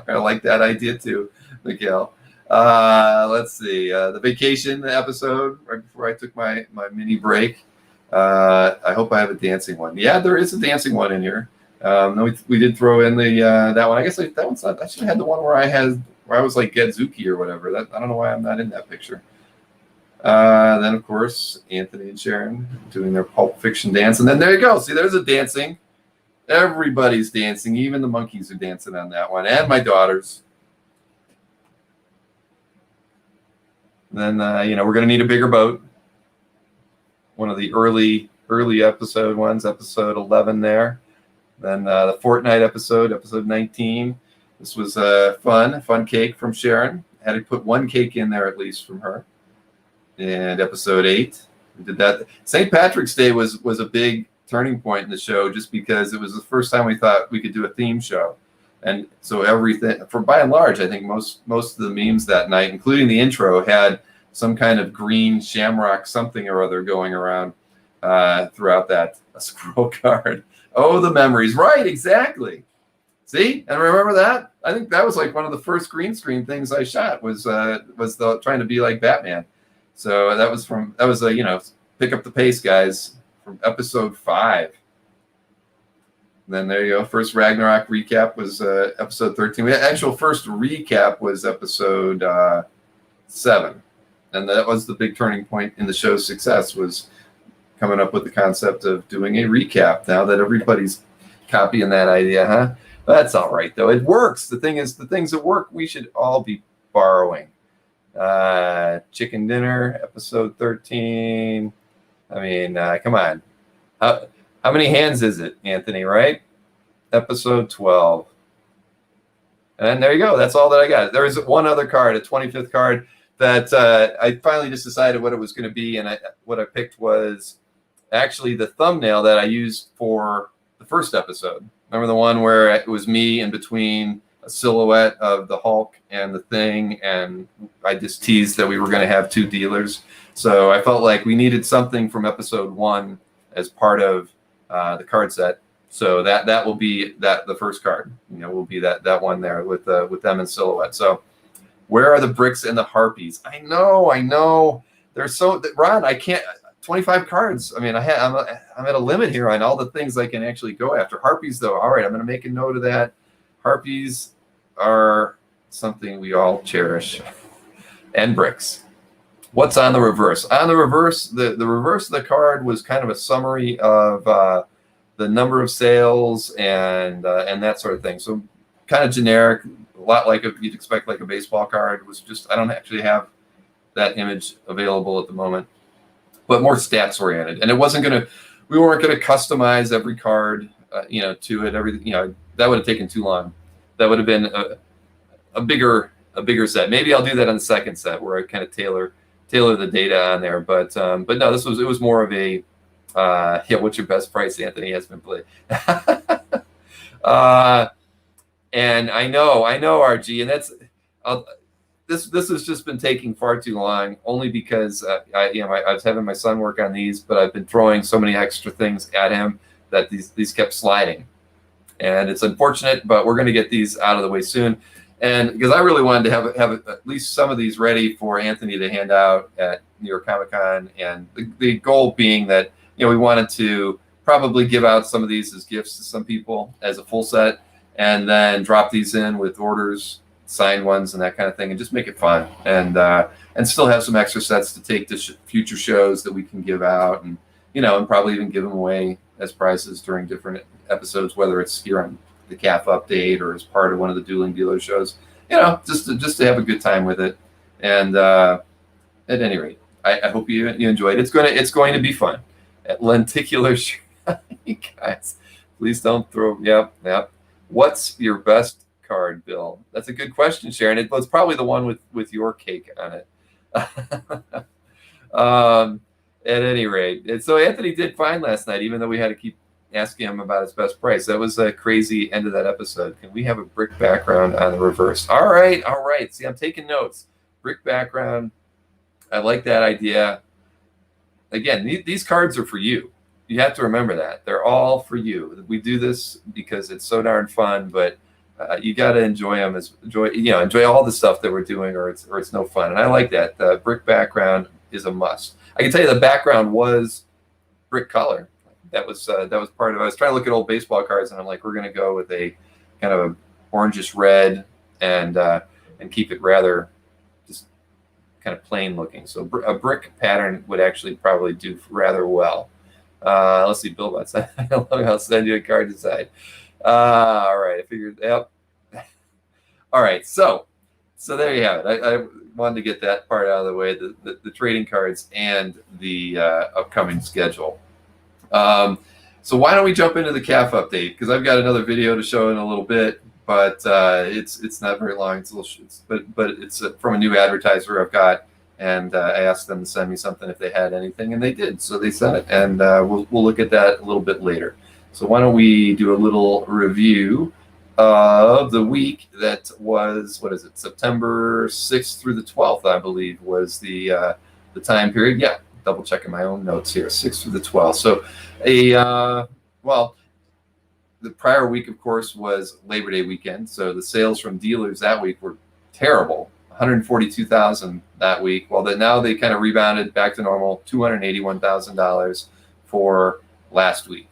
like that idea too, Miguel. Let's see. The vacation episode right before I took my mini break. I hope I have a dancing one. Yeah, there is a dancing one in here. We did throw in the that one. I guess that one's not. I should have had the one where I was like Gedzuki or whatever. I don't know why I'm not in that picture. Then of course Anthony and Sharon doing their Pulp Fiction dance, and then there you go. See, there's a dancing. Everybody's dancing. Even the monkeys are dancing on that one, and my daughters. And then we're going to need a bigger boat. One of the early episode ones, episode 11 there. Then the Fortnite episode 19. This was a fun cake from Sharon. Had to put one cake in there at least from her. And episode 8, we did that. St. Patrick's Day was a big turning point in the show, just because it was the first time we thought we could do a theme show. And so everything, by and large, I think most of the memes that night, including the intro, had some kind of green shamrock something or other going around throughout that scroll card. Oh, the memories. Right, exactly. See? And remember that? I think that was like one of the first green screen things I shot was trying to be like Batman. So that was pick up the pace, guys, from episode 5. And then there you go. First Ragnarok recap was episode 13. The actual first recap was episode 7. And that was the big turning point in the show's success, was coming up with the concept of doing a recap. Now that everybody's copying that idea, huh? That's all right, though. It works. The thing is, the things that work, we should all be borrowing. Chicken Dinner, episode 13. I mean, come on. How many hands is it, Anthony, right? Episode 12. And there you go. That's all that I got. There is one other card, a 25th card, that I finally just decided what it was going to be. And what I picked was actually the thumbnail that I used for the first episode. Remember the one where it was me in between a silhouette of the Hulk and the Thing, and I just teased that we were going to have 2 dealers. So I felt like we needed something from episode 1 as part of the card set. So that will be the first card. Will be that one there with them in silhouette. So where are the bricks and the harpies? I know. They're so Ron. I can't. 25 cards. I mean, I'm at a limit here on all the things I can actually go after. Harpies, though. All right, I'm going to make a note of that. Harpies are something we all cherish. And bricks. What's on the reverse? On the reverse, the reverse of the card was kind of a summary of the number of sales and that sort of thing. So kind of generic, a lot like you'd expect like a baseball card. It was just, I don't actually have that image available at the moment, but more stats oriented. And we weren't gonna customize every card, to it. Everything, that would have taken too long. That would have been a bigger set. Maybe I'll do that on the second set where I kind of tailor the data on there. But no, it was more of a what's your best price, Anthony, has been played. And I know, RG, and that's this has just been taking far too long, only because I was having my son work on these, but I've been throwing so many extra things at him that these kept sliding, and it's unfortunate, but we're going to get these out of the way soon. And because I really wanted to have at least some of these ready for Anthony to hand out at New York Comic Con, and the goal being that we wanted to probably give out some of these as gifts to some people as a full set, and then drop these in with orders, signed ones, and that kind of thing, and just make it fun, and still have some extra sets to take to future shows that we can give out, and and probably even give them away as prizes during different episodes, whether it's here on the CAF update or as part of one of the Dueling Dealer shows, just to have a good time with it. And at any rate, I hope you enjoyed it. It's going to be fun. At Lenticular guys, please don't throw. Yep. What's your best card, Bill? That's a good question, Sharon. It's probably the one with your cake on it. At any rate, and so Anthony did fine last night, even though we had to keep asking him about his best price. That was a crazy end of that episode. Can we have a brick background on the reverse? All right, all right. See, I'm taking notes. Brick background. I like that idea. Again, these cards are for you. You have to remember that. They're all for you. We do this because it's so darn fun, but you got to enjoy them. Enjoy all the stuff that we're doing, or it's no fun. And I like that. The brick background is a must. I can tell you the background was brick color. That was part of it. I was trying to look at old baseball cards, and I'm like, we're going to go with a kind of a orangish red and keep it rather just kind of plain looking. So a brick pattern would actually probably do rather well. Let's see, Bill. I'll send you a card decide. All right, I figured. Yep. All right, so there you have it. I wanted to get that part out of the way, the trading cards and the upcoming schedule. So why don't we jump into the CAF update? Because I've got another video to show in a little bit, but it's not very long. It's a little, but it's from a new advertiser I've got, and I asked them to send me something if they had anything, and they did. So they sent it, and we'll look at that a little bit later. So why don't we do a little review of the week that was, what is it, September 6th through the 12th, I believe, was the time period. Yeah, double checking my own notes here, 6th through the 12th. So the prior week, of course, was Labor Day weekend. So the sales from dealers that week were terrible, 142,000 that week. Well, now they kind of rebounded back to normal, $281,000 for last week.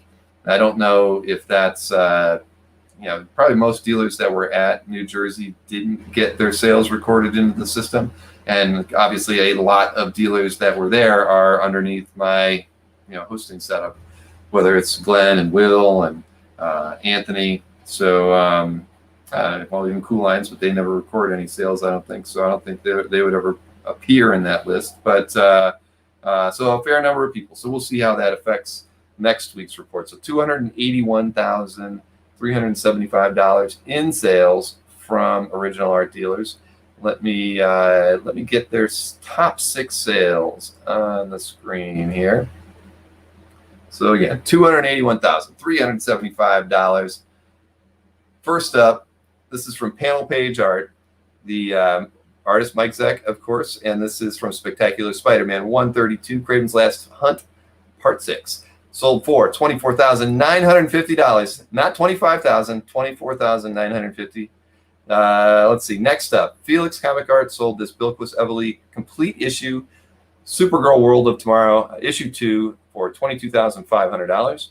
I don't know if that's, probably most dealers that were at New Jersey didn't get their sales recorded into the system. And obviously a lot of dealers that were there are underneath my, hosting setup, whether it's Glenn and Will and Anthony. So, even Cool Lines, but they never record any sales, I don't think. So I don't think they would ever appear in that list. But so a fair number of people. So we'll see how that affects next week's report. So $281,375 in sales from original art dealers. Let me get their top 6 sales on the screen here. So again, $281,375. First up, this is from Panel Page Art, the artist Mike Zeck, of course, and this is from Spectacular Spider-Man 132, Craven's Last Hunt, Part 6. Sold for $24,950, not $25,000, $24,950. Let's see. Next up, Felix Comic Art sold this Bilquis Evely complete issue, Supergirl World of Tomorrow, issue 2, for $22,500.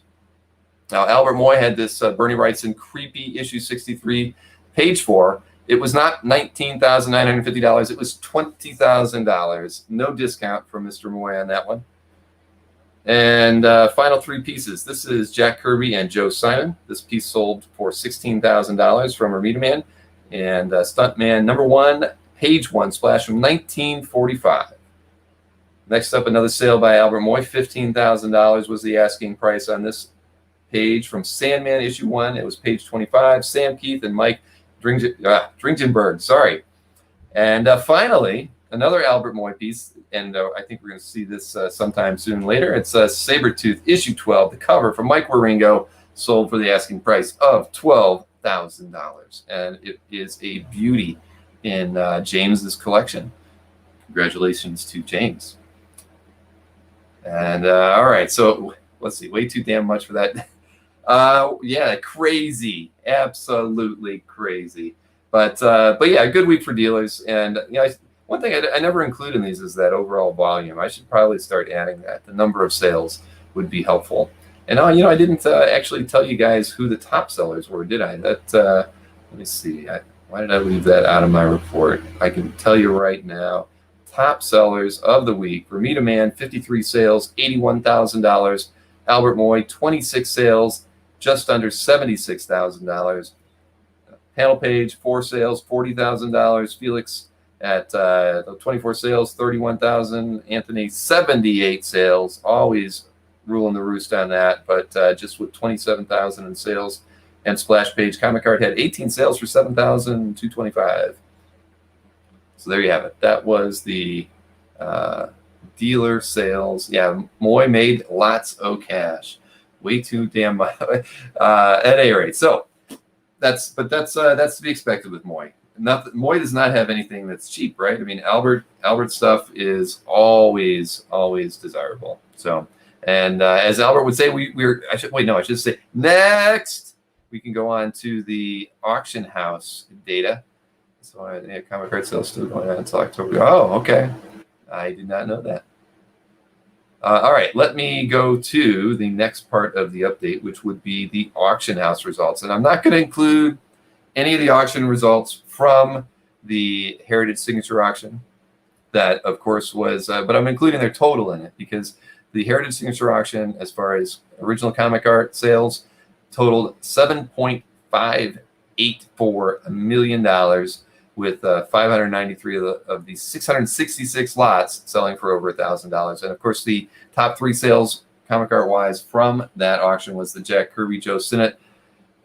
Now, Albert Moy had this Bernie Wrightson creepy issue 63, page 4. It was not $19,950. It was $20,000. No discount from Mr. Moy on that one. And final 3 pieces. This is Jack Kirby and Joe Simon. This piece sold for $16,000 from Ramita Man. And Stuntman number 1, page 1, splash from 1945. Next up, another sale by Albert Moy. $15,000 was the asking price on this page from Sandman issue 1. It was page 25. Sam Keith and Mike Dringenberg. Sorry. And finally, another Albert Moy piece, and I think we're going to see this sometime soon later. It's Sabretooth, issue 12, the cover from Mike Waringo, sold for the asking price of $12,000. And it is a beauty in James's collection. Congratulations to James. And all right, so let's see, way too damn much for that. Yeah, crazy, absolutely crazy. But yeah, a good week for dealers. And one thing I never include in these is that overall volume. I should probably start adding that. The number of sales would be helpful. And I didn't actually tell you guys who the top sellers were, did I? Let me see. Why did I leave that out of my report? I can tell you right now. Top sellers of the week: Ramita Man, 53 sales, $81,000. Albert Moy, 26 sales, just under $76,000. Panel Page, 4 sales, $40,000. Felix at 24 sales, $31,000. Anthony, 78 sales, always ruling the roost on that, but just with $27,000 in sales. And Splash Page Comic Art had 18 sales for $7,225. So there you have it. That was the Dealer sales. Yeah, Moy made lots of cash. Way too damn much. At any rate, so that's to be expected with Moy. Moy does not have anything that's cheap, right? I mean, Albert stuff is always desirable. So, and as Albert would say, I should say next we can go on to the auction house data. So, comic card sales still going on until October. Oh, okay. I did not know that. All right, let me go to the next part of the update, which would be the auction house results. And I'm not going to include any of the auction results from the Heritage Signature auction. That, of course, was, but I'm including their total in it because the Heritage Signature auction, as far as original comic art sales, totaled $7.584 million, with 593 of the 666 lots selling for over $1,000. And of course, the top 3 sales comic art wise from that auction was the Jack Kirby Joe Sinnott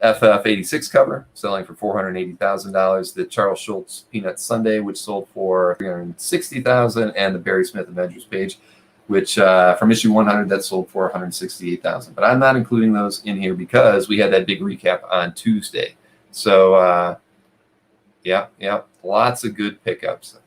FF 86 cover, selling for $480,000. The Charles Schultz Peanut Sunday, which sold for $360,000, and the Barry Smith Avengers page, which from issue 100 that sold for $168,000. But I'm not including those in here because we had that big recap on Tuesday. So yeah, lots of good pickups.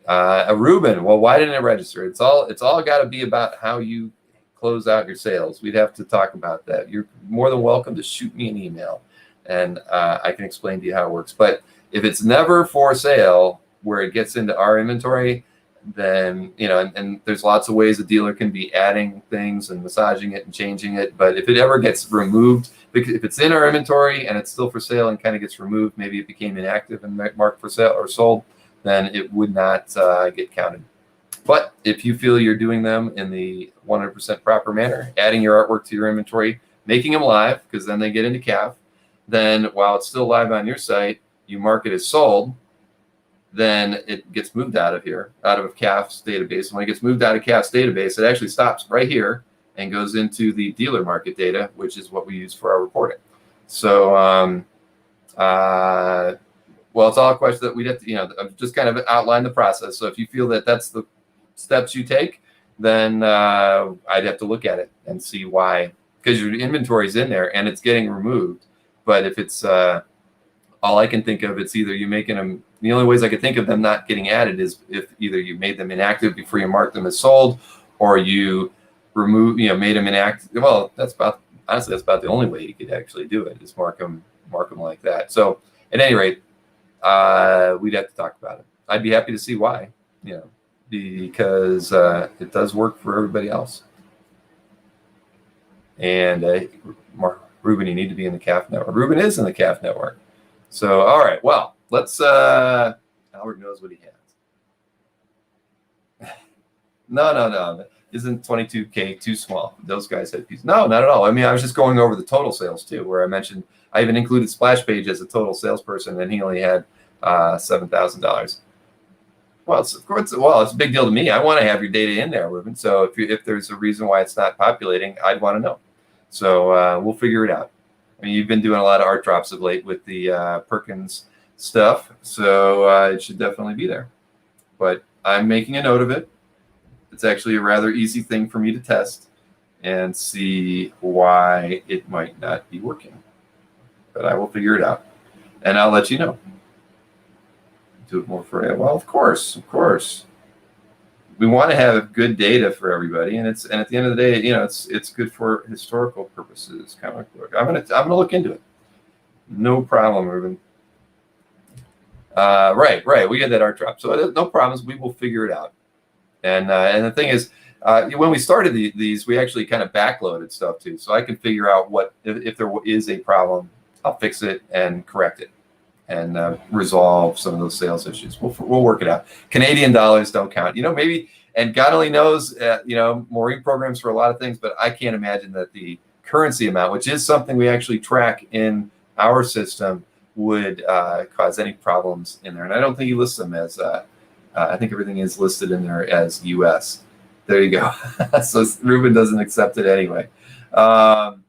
Ruben, well, why didn't it register? It's all got to be about how you close out your sales. We'd have to talk about that. You're more than welcome to shoot me an email, and I can explain to you how it works. But if it's never for sale, where it gets into our inventory, then and there's lots of ways a dealer can be adding things and massaging it and changing it. But if it ever gets removed, if it's in our inventory and it's still for sale and kind of gets removed, maybe it became inactive and marked for sale or sold, then it would not get counted. But if you feel you're doing them in the 100% proper manner, adding your artwork to your inventory, making them live, because then they get into CAF, then while it's still live on your site, you mark it as sold, then it gets moved out of CAF's database. And when it gets moved out of CAF's database, it actually stops right here and goes into the dealer market data, which is what we use for our reporting. So, well, it's all a question that we'd have to, I've just kind of outlined the process. So if you feel that that's the steps you take, then I'd have to look at it and see why, because your inventory is in there and it's getting removed. But if it's all I can think of, it's either you making them. The only ways I could think of them not getting added is if either you made them inactive before you marked them as sold, or you made them inactive. Well, that's about the only way you could actually do it, is mark them like that. So at any rate, we'd have to talk about it. I'd be happy to see why, because it does work for everybody else. And Ruben, you need to be in the CAF network. Ruben is in the CAF network. So, all right, well, let's, Albert knows what he has. No. Isn't 22K too small? Those guys had pieces. No, not at all. I mean, I was just going over the total sales too, where I mentioned, I even included Splash Page as a total salesperson, and he only had $7,000. Well, it's a big deal to me. I want to have your data in there, Ruben. So if there's a reason why it's not populating, I'd want to know. So we'll figure it out. I mean, you've been doing a lot of art drops of late with the Perkins stuff, so it should definitely be there. But I'm making a note of it. It's actually a rather easy thing for me to test and see why it might not be working. But I will figure it out, and I'll let you know. Do it more for you. Well, of course. We want to have good data for everybody, and at the end of the day, it's good for historical purposes. Comic book. I'm gonna look into it. No problem, Ruben. Right. We get that art drop, so no problems. We will figure it out. And the thing is, when we started these, we actually kind of backloaded stuff too, so I can figure out what if there is a problem, I'll fix it and correct it, and resolve some of those sales issues. We'll work it out. Canadian dollars don't count, maybe, and God only knows, Maureen programs for a lot of things, but I can't imagine that the currency amount, which is something we actually track in our system, would cause any problems in there. And I don't think he lists them as, I think everything is listed in there as US. There you go. So Ruben doesn't accept it anyway. All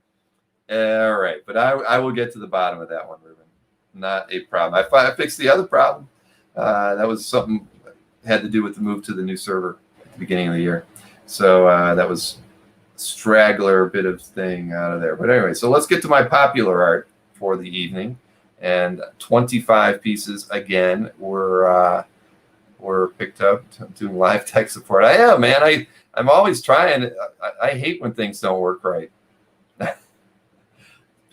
right, but I will get to the bottom of that one, Ruben. Not a problem. I fixed the other problem. That was something had to do with the move to the new server at the beginning of the year. So that was a straggler bit of thing out of there. But anyway, so let's get to my popular art for the evening. And 25 pieces again were picked up doing live tech support. I am, man. I'm always trying. I hate when things don't work right.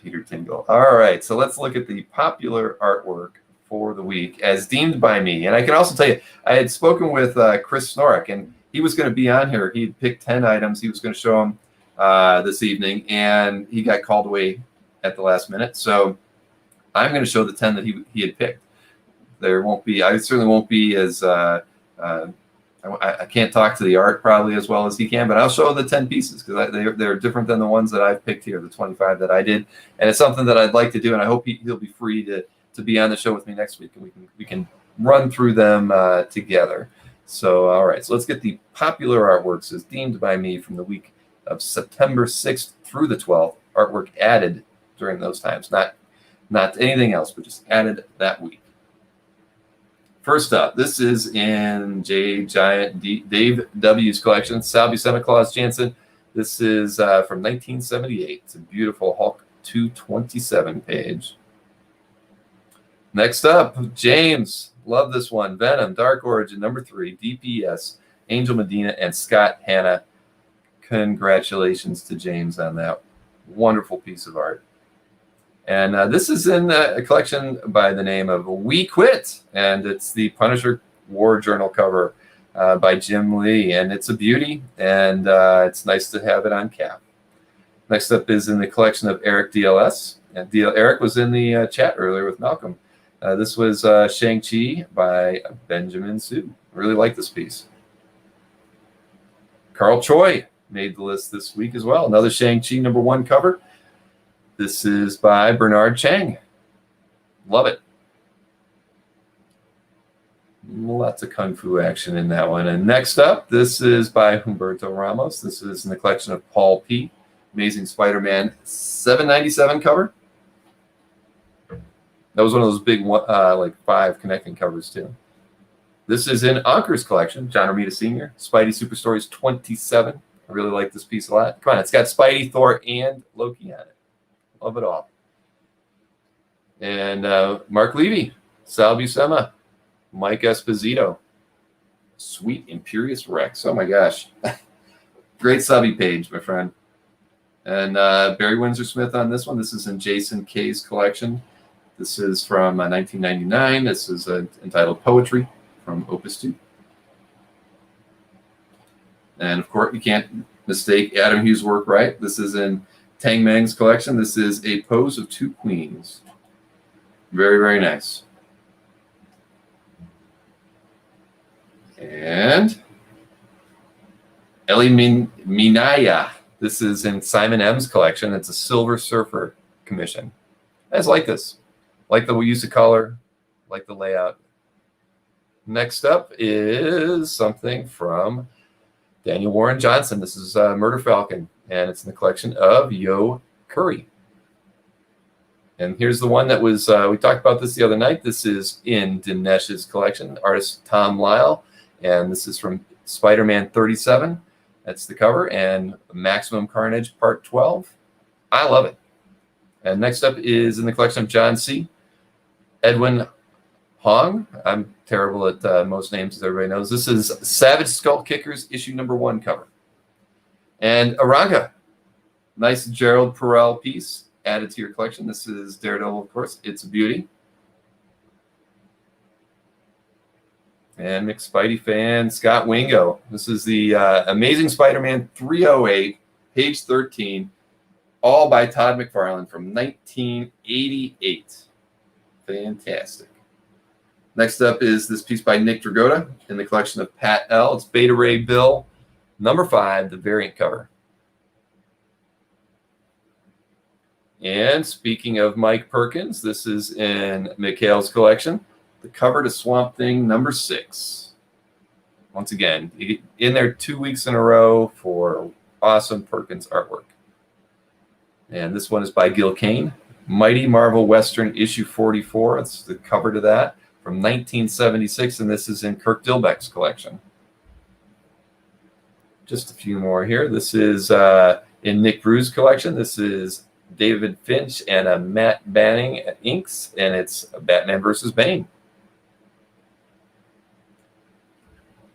Peter Tingle. All right, so let's look at the popular artwork for the week as deemed by me. And I can also tell you, I had spoken with Chris Snorek, and he was going to be on here. He had picked 10 items. He was going to show them this evening, and he got called away at the last minute. So I'm going to show the 10 that he had picked. There won't be, I certainly won't be as, I can't talk to the art probably as well as he can, but I'll show the 10 pieces because they're different than the ones that I've picked here, the 25 that I did. And it's something that I'd like to do, and I hope he'll be free to be on the show with me next week, and we can run through them together. So, all right, so let's get the popular artworks as deemed by me from the week of September 6th through the 12th, artwork added during those times, not anything else, but just added that week. First up, this is in Dave W's collection, Sal Buscema, Claus Jansen. This is from 1978. It's a beautiful Hulk 227 page. Next up, James. Love this one. Venom, Dark Origin, number 3, DPS, Angel Medina, and Scott Hanna. Congratulations to James on that wonderful piece of art. And this is in a collection by the name of We Quit, and it's the Punisher War Journal cover by Jim Lee, and it's a beauty, and it's nice to have it on CAF. Next up is in the collection of Eric DLS, and Eric was in the chat earlier with Malcolm. This was Shang-Chi by Benjamin Su. I really like this piece. Carl Choi made the list this week as well. Another Shang-Chi #1 cover. This is by Bernard Chang. Love it. Lots of kung fu action in that one. And next up, this is by Humberto Ramos. This is in the collection of Paul P. Amazing Spider-Man 797 cover. That was one of those big, like 5 connecting covers too. This is in Anker's collection, John Romita Sr. Spidey Super Stories 27. I really like this piece a lot. Come on, it's got Spidey, Thor, and Loki on it. Love it all. And Mark Levy, Sal Buscema, Mike Esposito, Sweet Imperious Rex. Oh my gosh. Great subby page, my friend. And Barry Windsor Smith on this one. This is in Jason K's collection. This is from 1999. This is entitled Poetry from Opus 2. And of course, you can't mistake Adam Hughes' work, right? This is in Tang Meng's collection. This is A Pose of Two Queens. Very, very nice. And Ellie Minaya. This is in Simon M's collection. It's a Silver Surfer commission. I just like this. Like the use of color, like the layout. Next up is something from Daniel Warren Johnson. This is Murder Falcon, and it's in the collection of Yo Curry. And here's the one that was, we talked about this the other night. This is in Dinesh's collection, artist Tom Lyle, and this is from Spider-Man 37. That's the cover, and Maximum Carnage Part 12. I love it. And next up is in the collection of John C. Edwin Hong. I'm terrible at most names, as everybody knows. This is Savage Skull Kickers, issue #1 cover. And Aranga, nice Gerald Perel piece added to your collection. This is Daredevil, of course. It's a beauty. And McSpidey fan, Scott Wingo. This is the Amazing Spider-Man 308, page 13, all by Todd McFarlane from 1988. Fantastic. Next up is this piece by Nick Dragotta in the collection of Pat L. It's Beta Ray Bill, #5, the variant cover. And speaking of Mike Perkins, this is in Mikhail's collection, the cover to Swamp Thing #6. Once again, in there 2 weeks in a row for awesome Perkins artwork. And this one is by Gil Kane. Mighty Marvel Western issue 44. It's the cover to that. from 1976, and this is in Kirk Dilbeck's collection. Just a few more here. This is in Nick Brew's collection. This is David Finch and a Matt Banning inks, and it's Batman versus Bane.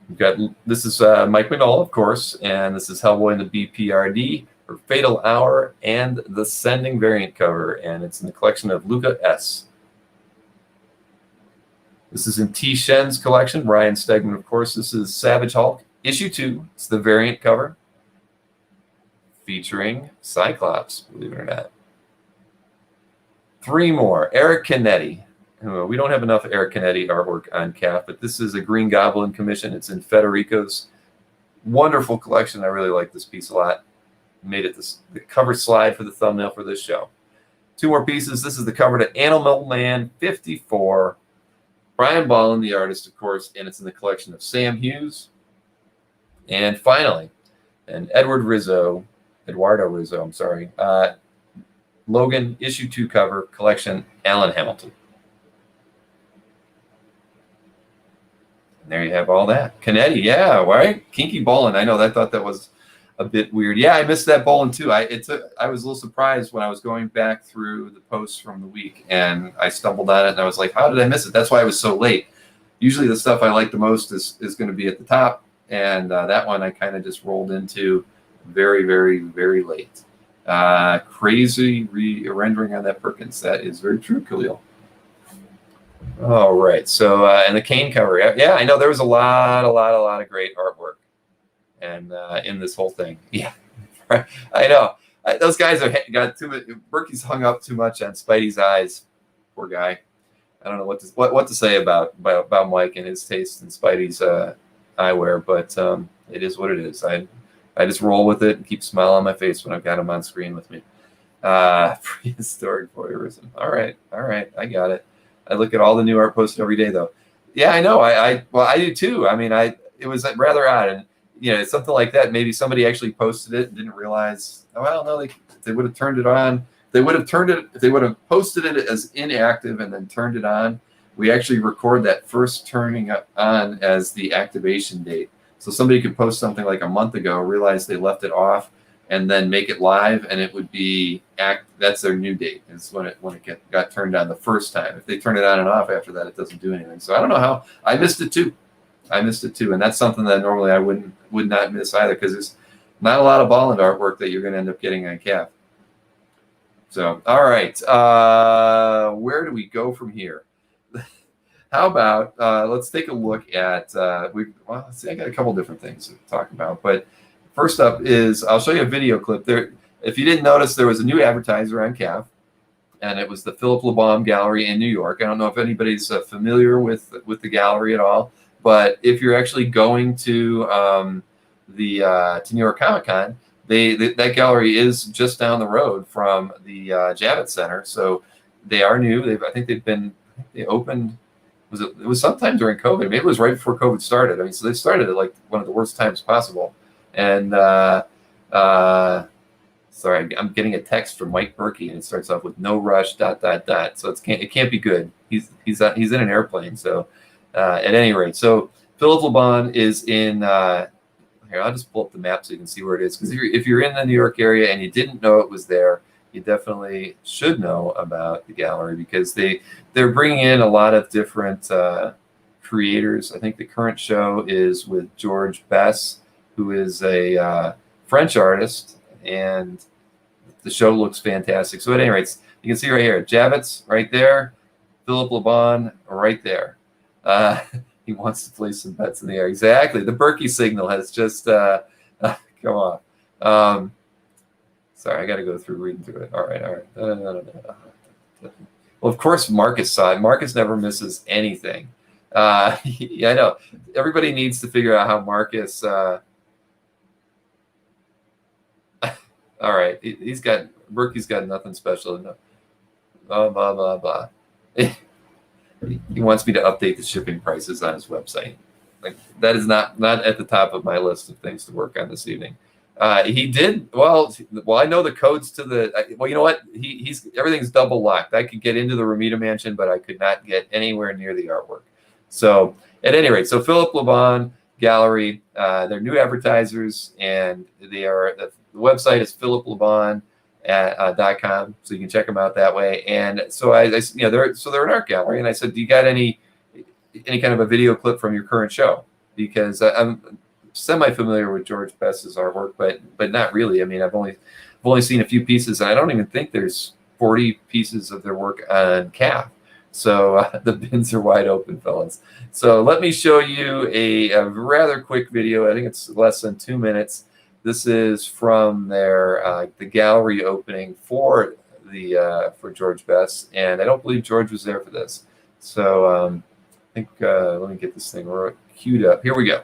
We've got, this is Mike Mignola, of course, and this is Hellboy in the BPRD for Fatal Hour and the Sending variant cover, and it's in the collection of Luca S. This is in T. Shen's collection, Ryan Stegman, of course. This is Savage Hulk, issue 2. It's the variant cover featuring Cyclops, believe it or not. 3 more. Eric Canetti. We don't have enough Eric Canetti artwork on CAF, but this is a Green Goblin commission. It's in Federico's wonderful collection. I really like this piece a lot. Made it the cover slide for the thumbnail for this show. 2 more pieces. This is the cover to Animal Man 54. Brian Ballin, the artist, of course, and it's in the collection of Sam Hughes. And finally, and Eduardo Rizzo, I'm sorry, Logan issue 2 cover collection, Alan Hamilton. And there you have all that. Canetti, yeah, right? Kinky Bowling. I know, I thought that was a bit weird. Yeah, I missed that bowling too. I was a little surprised when I was going back through the posts from the week, and I stumbled on it, and I was like, how did I miss it? That's why I was so late. Usually the stuff I like the most is going to be at the top, and that one I kind of just rolled into very, very, very late. Crazy rendering on that Perkins. That is very true, Khalil. All right, so and the Kane cover, yeah, I know there was a lot of great artwork, and in this whole thing, yeah, I know those guys got too much. Berkey's hung up too much on Spidey's eyes. Poor guy. I don't know what to say about Mike and his taste in Spidey's eyewear, but it is what it is. I just roll with it and keep a smile on my face when I've got him on screen with me. Prehistoric voyeurism. All right, I got it. I look at all the new art posted every day, though. Yeah, I know. Well, I do too. I mean, it was rather odd, and it's something like that. Maybe somebody actually posted it and didn't realize. Oh, well, no, they would have turned it on. They would have turned it. If they would have posted it as inactive and then turned it on. We actually record that first turning on as the activation date. So somebody could post something like a month ago, realize they left it off, and then make it live, and it would be that's their new date. Is when it got turned on the first time. If they turn it on and off after that, it doesn't do anything. So I don't know how. I missed it too, and that's something that normally I would not miss either, because there's not a lot of Bolland artwork that you're going to end up getting on CAF. So all right, where do we go from here? How about let's take a look at let's see, I got a couple different things to talk about, but first up is I'll show you a video clip there. If you didn't notice, there was a new advertiser on CAF, and it was the Philip LeBaum Gallery in New York. I don't know if anybody's familiar with the gallery at all, but if you're actually going to to New York Comic Con, that gallery is just down the road from the Javits Center. So they are new. I think they opened. It was sometime during COVID. Maybe it was right before COVID started. I mean, so they started at like one of the worst times possible. And sorry, I'm getting a text from Mike Berkey, and it starts off with "no rush." ... So it can't be good. He's in an airplane. So at any rate, so Philip LeBon is in. Here, I'll just pull up the map so you can see where it is. Because if you're in the New York area and you didn't know it was there, you definitely should know about the gallery, because they're bringing in a lot of different creators. I think the current show is with George Bess, who is a French artist, and the show looks fantastic. So at any rate, you can see right here, Javits right there, Philip LeBon right there. He wants to place some bets in the air. Exactly. The Berkey signal has just come on. Sorry, I got to go through reading through it. All right. Well, of course, Marcus saw it. Marcus never misses anything. Yeah, I know. Everybody needs to figure out how Marcus. All right, Berkey's got nothing special. Blah blah blah blah. He wants me to update the shipping prices on his website. Like, that is not at the top of my list of things to work on this evening. He did well. Well, I know the codes to the. Well, you know what? He's everything's double locked. I could get into the Ramita Mansion, but I could not get anywhere near the artwork. So, at any rate, so Philip LeBon Gallery, they're new advertisers, and they are the website is philiplebon.com, so you can check them out that way. And so they're an art gallery, and I said, do you got any kind of a video clip from your current show? Because I'm semi-familiar with George Best's artwork, but not really. I mean, I've only seen a few pieces, and I don't even think there's 40 pieces of their work on CAF. So the bins are wide open, fellas. So let me show you a rather quick video. I think it's less than 2 minutes. This is from their the gallery opening for George Best, and I don't believe George was there for this. So I think let me get this thing queued up. Here we go.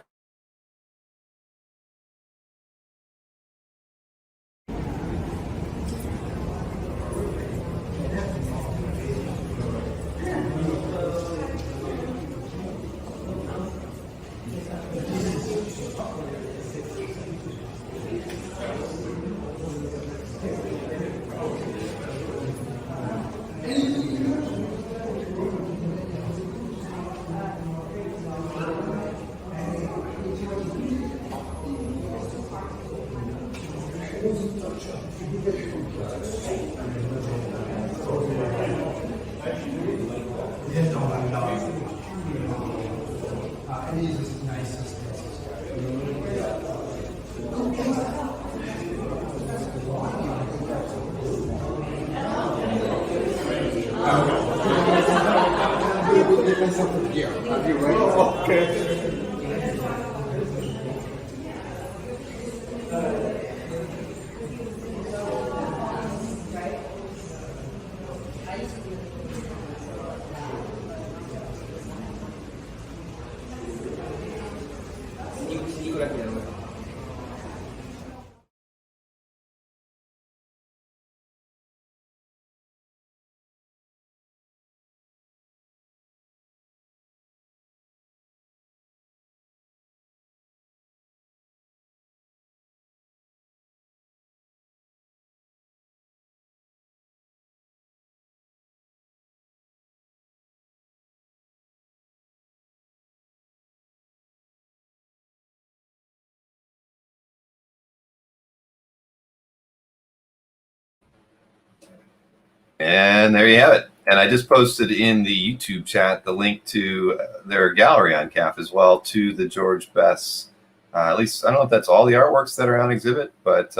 And there you have it. And I just posted in the YouTube chat the link to their gallery on CAF as well, to the George Best. At least I don't know if that's all the artworks that are on exhibit, but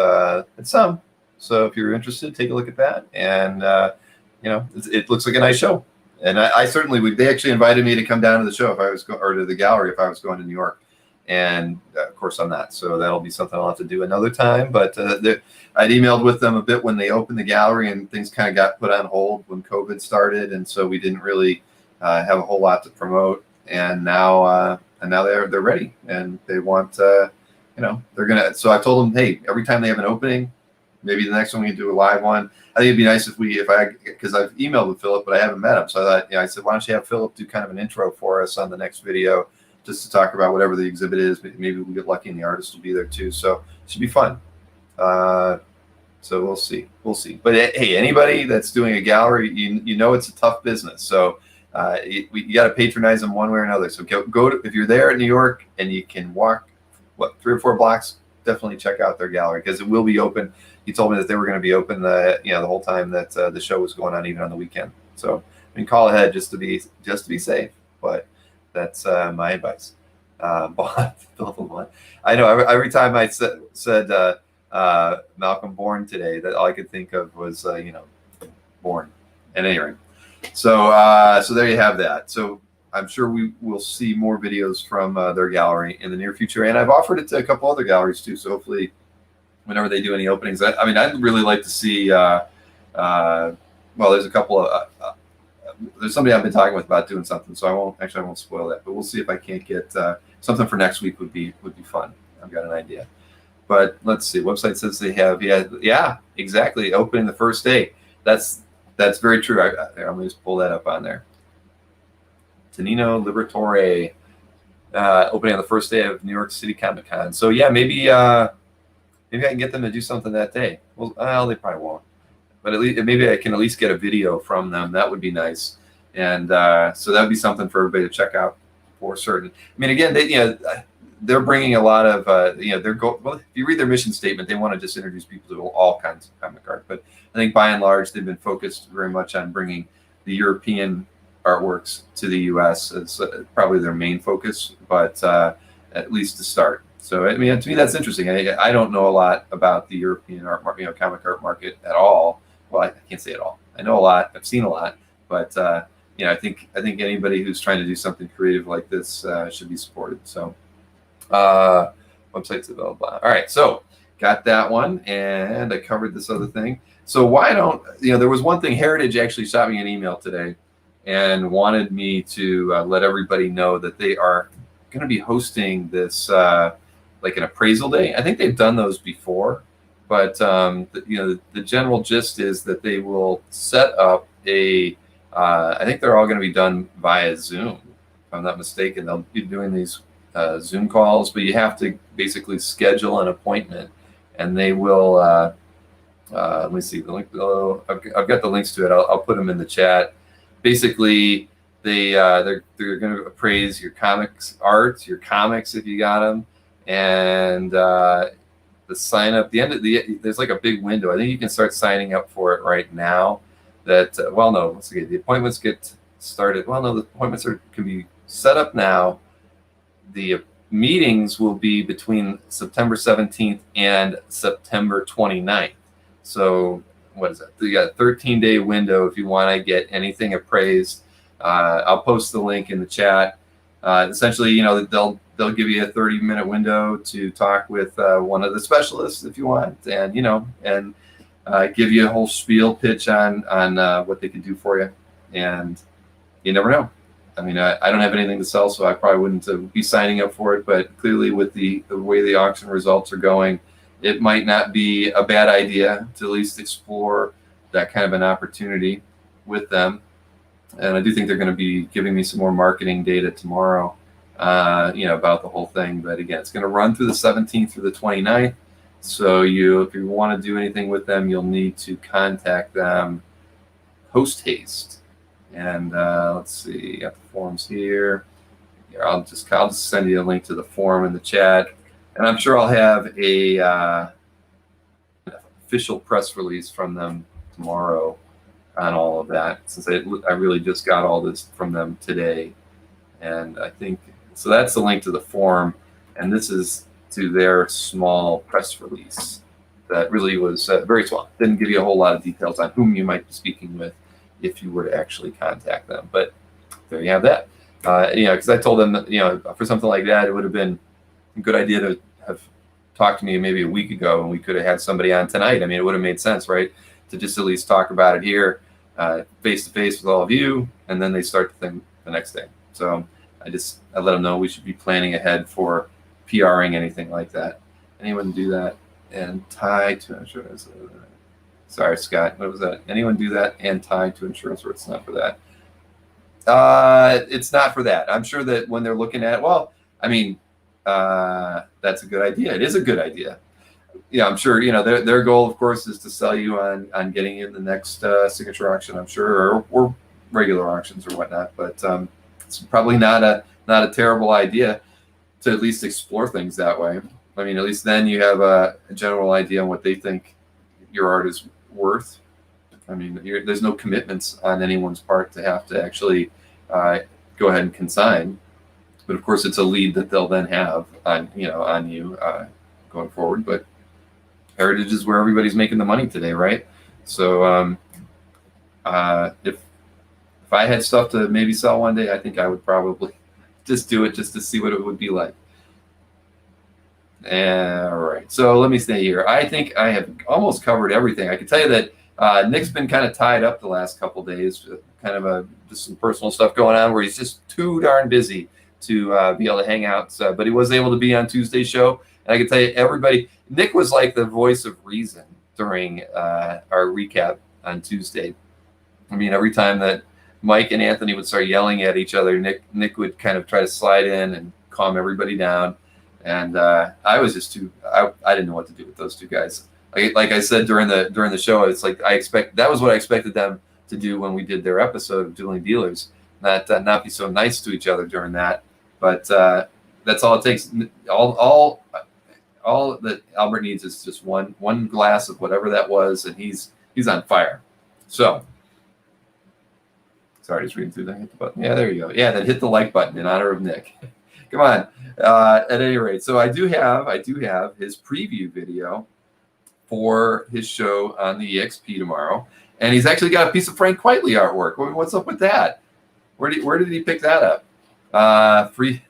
it's some. So if you're interested, take a look at that. And it looks like a nice show. And I certainly would. They actually invited me to come down to the show if I was or to the gallery if I was going to New York. And of course I'm not, so that'll be something I'll have to do another time. But I'd emailed with them a bit when they opened the gallery, and things kind of got put on hold when COVID started, and so we didn't really have a whole lot to promote. And now they're ready, and they want they're gonna. So I told them, hey, every time they have an opening, maybe the next one we can do a live one. I think it'd be nice because I've emailed with Philip, but I haven't met him. So I thought, I said, why don't you have Philip do kind of an intro for us on the next video, just to talk about whatever the exhibit is. Maybe we'll get lucky and the artist will be there too. So it should be fun. So we'll see. But hey, anybody that's doing a gallery, you know it's a tough business. So you got to patronize them one way or another. So go to, if you're there in New York and you can walk 3 or 4 blocks, definitely check out their gallery because it will be open. He told me that they were going to be open the whole time that the show was going on, even on the weekend. So I mean, call ahead just to be safe. But that's my advice. Philip, I know every time I said Malcolm Bourne today, that all I could think of was Bourne. At any rate, so there you have that. So I'm sure we will see more videos from their gallery in the near future, and I've offered it to a couple other galleries too. So hopefully, whenever they do any openings, I mean, I'd really like to see. Well, there's a couple of. There's somebody I've been talking with about doing something, so I won't spoil that. But we'll see if I can't get something for next week. Would be fun. I've got an idea. But let's see. Website says they have yeah, exactly. Opening the first day. That's very true. I'm going to just pull that up on there. Tonino Liberatore, opening on the first day of New York City Comic Con. So yeah, maybe maybe I can get them to do something that day. Well, they probably won't, but at least maybe I can at least get a video from them. That would be nice, and so that would be something for everybody to check out for certain. I mean, again, they're bringing a lot of well, if you read their mission statement, they want to just introduce people to all kinds of comic art, but I think by and large they've been focused very much on bringing the European artworks to the U.S. as probably their main focus, but at least to start. So I mean, to me that's interesting. I don't know a lot about the European art market, comic art market at all. Well, I can't say it all. I know a lot. I've seen a lot, but I think anybody who's trying to do something creative like this should be supported. So websites available. All right, so got that one, and I covered this other thing. So why don't there was one thing. Heritage actually shot me an email today and wanted me to let everybody know that they are going to be hosting this like an appraisal day. I think they've done those before, but the general gist is that they will set up a I think they're all going to be done via Zoom, if I'm not mistaken. They'll be doing these Zoom calls, but you have to basically schedule an appointment, and they will let me see the link below. I've got the links to it. I'll put them in the chat. Basically, they're going to appraise your comics art, your comics if you got them, and the sign up. The end of there's like a big window. I think you can start signing up for it right now. That let's see. The appointments get started. Well, no, the appointments can be set up now. The meetings will be between September 17th and September 29th. So what is that? You got a 13-day window if you want to get anything appraised. I'll post the link in the chat. Essentially, they'll give you a 30-minute window to talk with one of the specialists if you want, and give you a whole spiel pitch on what they can do for you. And you never know. I mean, I don't have anything to sell, so I probably wouldn't be signing up for it. But clearly, with the way the auction results are going, it might not be a bad idea to at least explore that kind of an opportunity with them. And I do think they're going to be giving me some more marketing data tomorrow, about the whole thing. But again, it's going to run through the 17th through the 29th. So if you want to do anything with them, you'll need to contact them post haste. And let's see, got the forms here. I'll just send you a link to the form in the chat, and I'm sure I'll have a official press release from them tomorrow on all of that, since I really just got all this from them today. And I think so. That's the link to the form, and this is to their small press release that really was very small. Didn't give you a whole lot of details on whom you might be speaking with if you were to actually contact them. But there you have that. Because I told them that, for something like that, it would have been a good idea to have talked to me maybe a week ago, and we could have had somebody on tonight. I mean, it would have made sense, right? To just at least talk about it here face to face with all of you, and then they start the thing the next day. So I let them know we should be planning ahead for PRing anything like that. Anyone do that and tie to insurance? Sorry, Scott. What was that? Anyone do that and tie to insurance, or it's not for that? It's not for that. I'm sure that when they're looking at, that's a good idea. It is a good idea. Yeah, I'm sure. Their goal, of course, is to sell you on getting in the next signature auction. I'm sure, or regular auctions or whatnot. But it's probably not a terrible idea to at least explore things that way. I mean, at least then you have a general idea on what they think your art is worth. I mean, there's no commitments on anyone's part to have to actually go ahead and consign. But of course, it's a lead that they'll then have on you going forward. But Heritage is where everybody's making the money today, right? So if I had stuff to maybe sell one day, I think I would probably just do it just to see what it would be like. All right, so let me stay here. I think I have almost covered everything. I can tell you that Nick's been kind of tied up the last couple of days, kind of just some personal stuff going on where he's just too darn busy to be able to hang out. But he was able to be on Tuesday's show. And I can tell you, everybody, Nick was like the voice of reason during our recap on Tuesday. I mean, every time that Mike and Anthony would start yelling at each other, Nick would kind of try to slide in and calm everybody down. And I was just I didn't know what to do with those two guys. Like I said during the show, it's like that was what I expected them to do when we did their episode of Dueling Dealers, not be so nice to each other during that. But that's all it takes. All that Albert needs is just one glass of whatever that was, and he's on fire. So, sorry, just reading through that. Hit the button. Yeah, there you go. Yeah, then hit the like button in honor of Nick. Come on. At any rate, so I do have his preview video for his show on the EXP tomorrow, and he's actually got a piece of Frank Quitely artwork. What's up with that? Where did he pick that up? Free.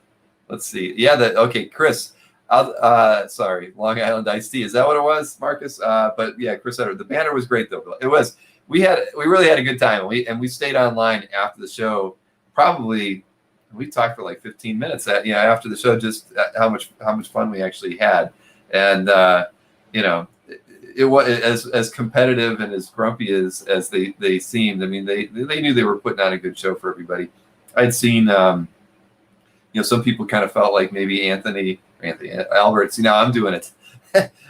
Let's see. Yeah. Okay, Chris. Sorry, Long Island Iced Tea. Is that what it was, Marcus? But yeah, Chris said the banner was great though. It was. We really had a good time. We stayed online after the show. Probably we talked for like 15 minutes. After the show, just how much fun we actually had, and it was as competitive and as grumpy as they seemed. I mean, they knew they were putting on a good show for everybody. I'd seen some people kind of felt like maybe Albert. I'm doing it.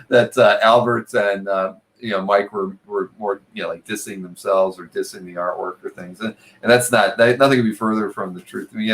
That Albert and Mike were more like dissing themselves or dissing the artwork or things, and that's nothing could be further from the truth. I mean,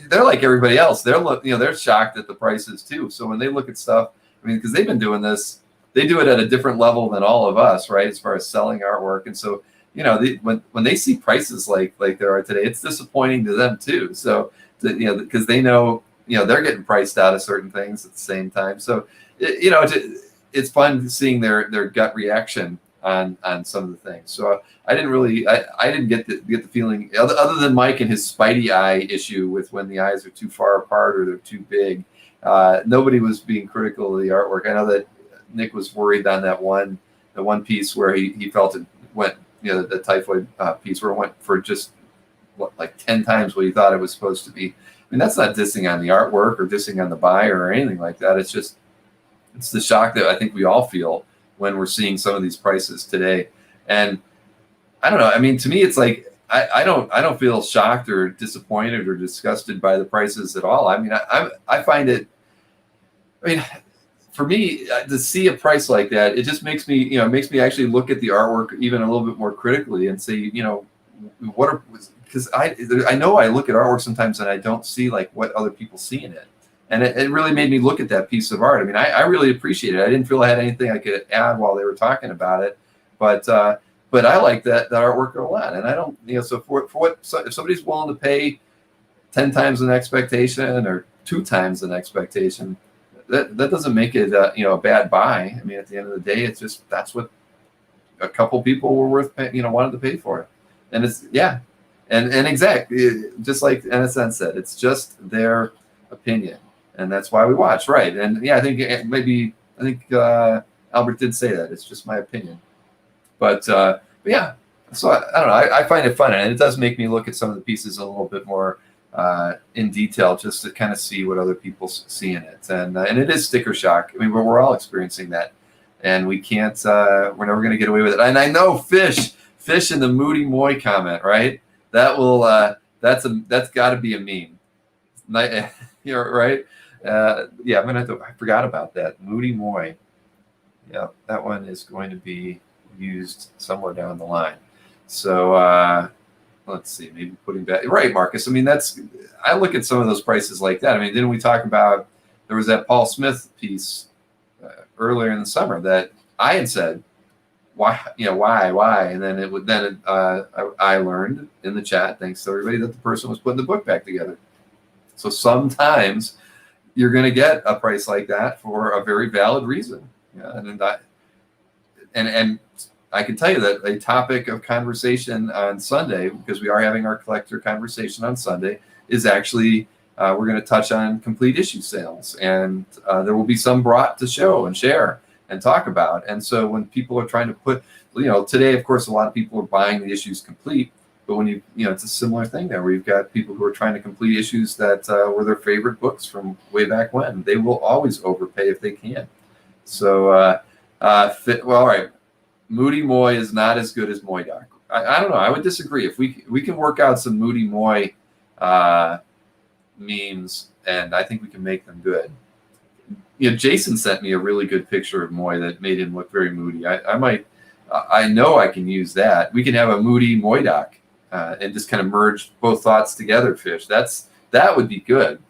they're like everybody else. They're shocked at the prices too. So when they look at stuff, I mean, because they've been doing this, they do it at a different level than all of us, right? As far as selling artwork, and so when they see prices like there are today, it's disappointing to them too. So because they know they're getting priced out of certain things at the same time. So it's fun seeing their gut reaction on some of the things. So I didn't get the feeling other than Mike and his Spidey eye issue with when the eyes are too far apart or they're too big. Nobody was being critical of the artwork. I know that Nick was worried on the one piece where he felt it went, the typhoid piece where it went for just like 10 times what he thought it was supposed to be. I mean, that's not dissing on the artwork or dissing on the buyer or anything like that. It's the shock that I think we all feel when we're seeing some of these prices today. And I don't know. I mean, to me, it's like I don't feel shocked or disappointed or disgusted by the prices at all. I mean, I find it. I mean, for me to see a price like that, it just makes me actually look at the artwork even a little bit more critically and say, because I know I look at artwork sometimes and I don't see like what other people see in it. And it really made me look at that piece of art. I mean, I really appreciate it. I didn't feel I had anything I could add while they were talking about it, but I like that artwork a lot. And I don't, so if somebody's willing to pay 10 times an expectation or 2 times an expectation, that doesn't make it a bad buy. I mean, at the end of the day, it's just that's what a couple people were worth wanted to pay for it. And it's and exactly just like NSN said, it's just their opinion. And that's why we watch, right? And I think Albert did say that. It's just my opinion, but yeah. So I don't know. I find it fun, and it does make me look at some of the pieces a little bit more in detail, just to kind of see what other people see in it. And it is sticker shock. I mean, we're all experiencing that, and we can't. We're never going to get away with it. And I know fish in the Moody Moy comment, right? That will. That's got to be a meme. You're right. Yeah, I'm gonna have to. I forgot about that. Moody Moy. Yeah, that one is going to be used somewhere down the line. So let's see, maybe putting back right, Marcus. I mean, I look at some of those prices like that. I mean, didn't we talk about there was that Paul Smith piece earlier in the summer that I had said, why, and then I learned in the chat, thanks to everybody, that the person was putting the book back together. So sometimes you're going to get a price like that for a very valid reason. Yeah, and I can tell you that a topic of conversation on Sunday, because we are having our collector conversation on Sunday, is actually we're going to touch on complete issue sales, and there will be some brought to show and share and talk about. And so when people are trying to put, today, of course, a lot of people are buying the issues complete. But when it's a similar thing there, where you've got people who are trying to complete issues that were their favorite books from way back when. They will always overpay if they can. So, all right, Moody Moy is not as good as Moy Doc. I don't know. I would disagree. If we can work out some Moody Moy memes, and I think we can make them good. Jason sent me a really good picture of Moy that made him look very moody. I know I can use that. We can have a moody Moy doc and just kind of merge both thoughts together. Fish. That would be good.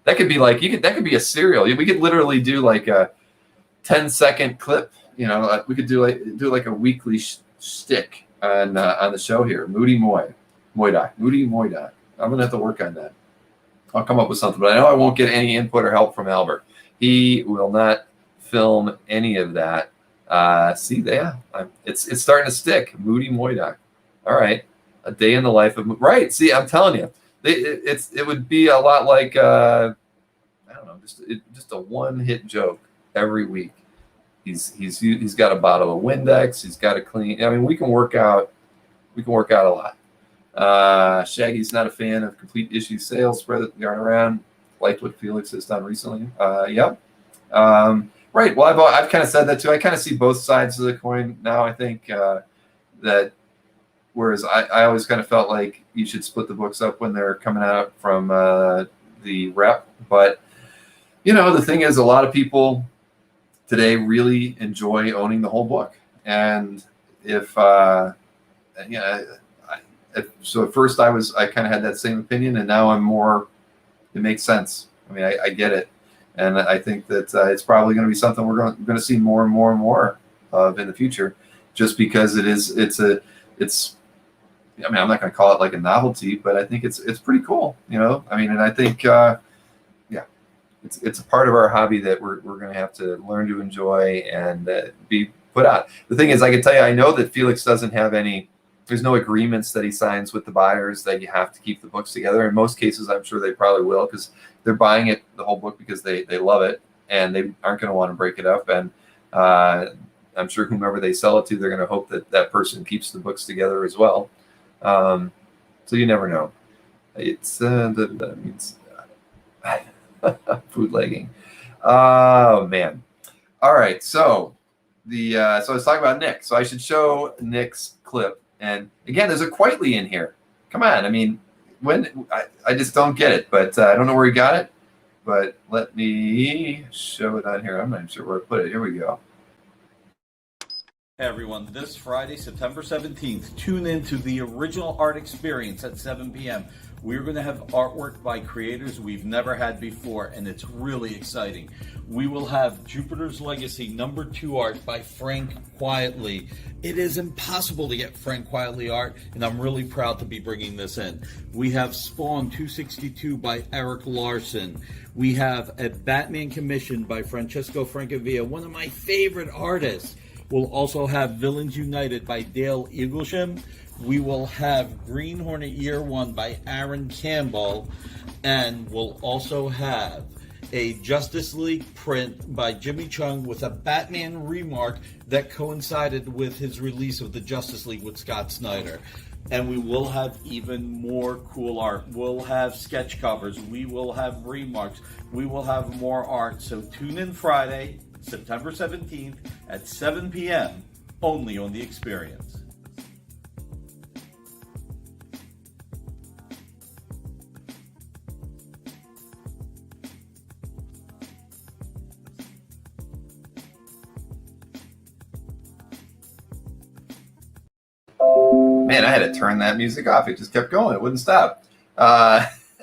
That could be like that could be a serial. We could literally do like a 10-second clip. We could do like a weekly shtick on the show here. Moody Moy doc. Moody Moy doc. I'm gonna have to work on that. I'll come up with something, but I know I won't get any input or help from Albert. He will not film any of that. See there, it's starting to stick. Moody Moy doc. All right, a day in the life of right. See, I'm telling you, it would be a lot like I don't know, just a one-hit joke every week. He's got a bottle of Windex. He's got a clean. I mean, we can work out a lot. Shaggy's not a fan of complete issue sales. Spread the yarn around. Liked what Felix has done recently. Yep. Right. Well, I've kind of said that too. I kind of see both sides of the coin now. I think that whereas I always kind of felt like you should split the books up when they're coming out from the rep. But the thing is, a lot of people today really enjoy owning the whole book. And so at first I kind of had that same opinion, and now I'm more. It makes sense. I mean, I get it, and I think that it's probably going to be something we're going to see more and more and more of in the future, just because it's. I mean, I'm not going to call it like a novelty, but I think it's pretty cool. I mean, and I think it's a part of our hobby that we're going to have to learn to enjoy and be put out. The thing is, I can tell you, I know that Felix doesn't have any. There's no agreements that he signs with the buyers that you have to keep the books together. In most cases, I'm sure they probably will, because they're buying the whole book because they love it and they aren't going to want to break it up. And I'm sure whomever they sell it to, they're going to hope that person keeps the books together as well. So you never know. It's that means bootlegging. Oh man. All right. So so I was talking about Nick. So I should show Nick's clip. And again, there's a Quietly in here. Come on. I mean, I just don't get it, but I don't know where he got it. But let me show it on here. I'm not even sure where to put it. Here we go. Hey everyone, this Friday, September 17th, tune in to the Original Art Experience at 7 p.m. We're going to have artwork by creators we've never had before, and it's really exciting. We will have Jupiter's Legacy #2 art by Frank Quietly. It is impossible to get Frank Quietly art, and I'm really proud to be bringing this in. We have Spawn 262 by Eric Larson. We have a Batman commission by Francesco Francavilla, one of my favorite artists. We'll also have Villains United by Dale Eaglesham. We will have Green Hornet Year One by Aaron Campbell. And we'll also have a Justice League print by Jimmy Chung with a Batman remark that coincided with his release of the Justice League with Scott Snyder. And we will have even more cool art. We'll have sketch covers. We will have remarks. We will have more art. So tune in Friday, September 17th at 7 p.m. only on The Experience. Man, I had to turn that music off. It just kept going. It wouldn't stop.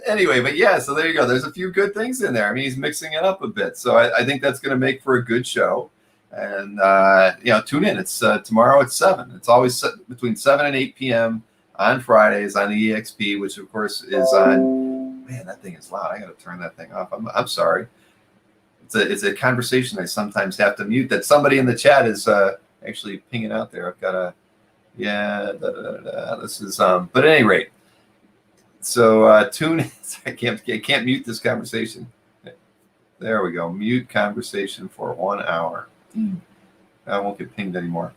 Anyway, but yeah, so there you go. There's a few good things in there. I mean, he's mixing it up a bit. So I think that's going to make for a good show. And, tune in. It's tomorrow at 7. It's always between 7 and 8 p.m. on Fridays on the EXP, which, of course, is on. Man, that thing is loud. I got to turn that thing off. I'm sorry. It's a conversation I sometimes have to mute that somebody in the chat is actually pinging out there. I've got to. Yeah, this is but at any rate, so tune in. I can't mute this conversation. There we go. Mute conversation for 1 hour. I won't get pinged anymore.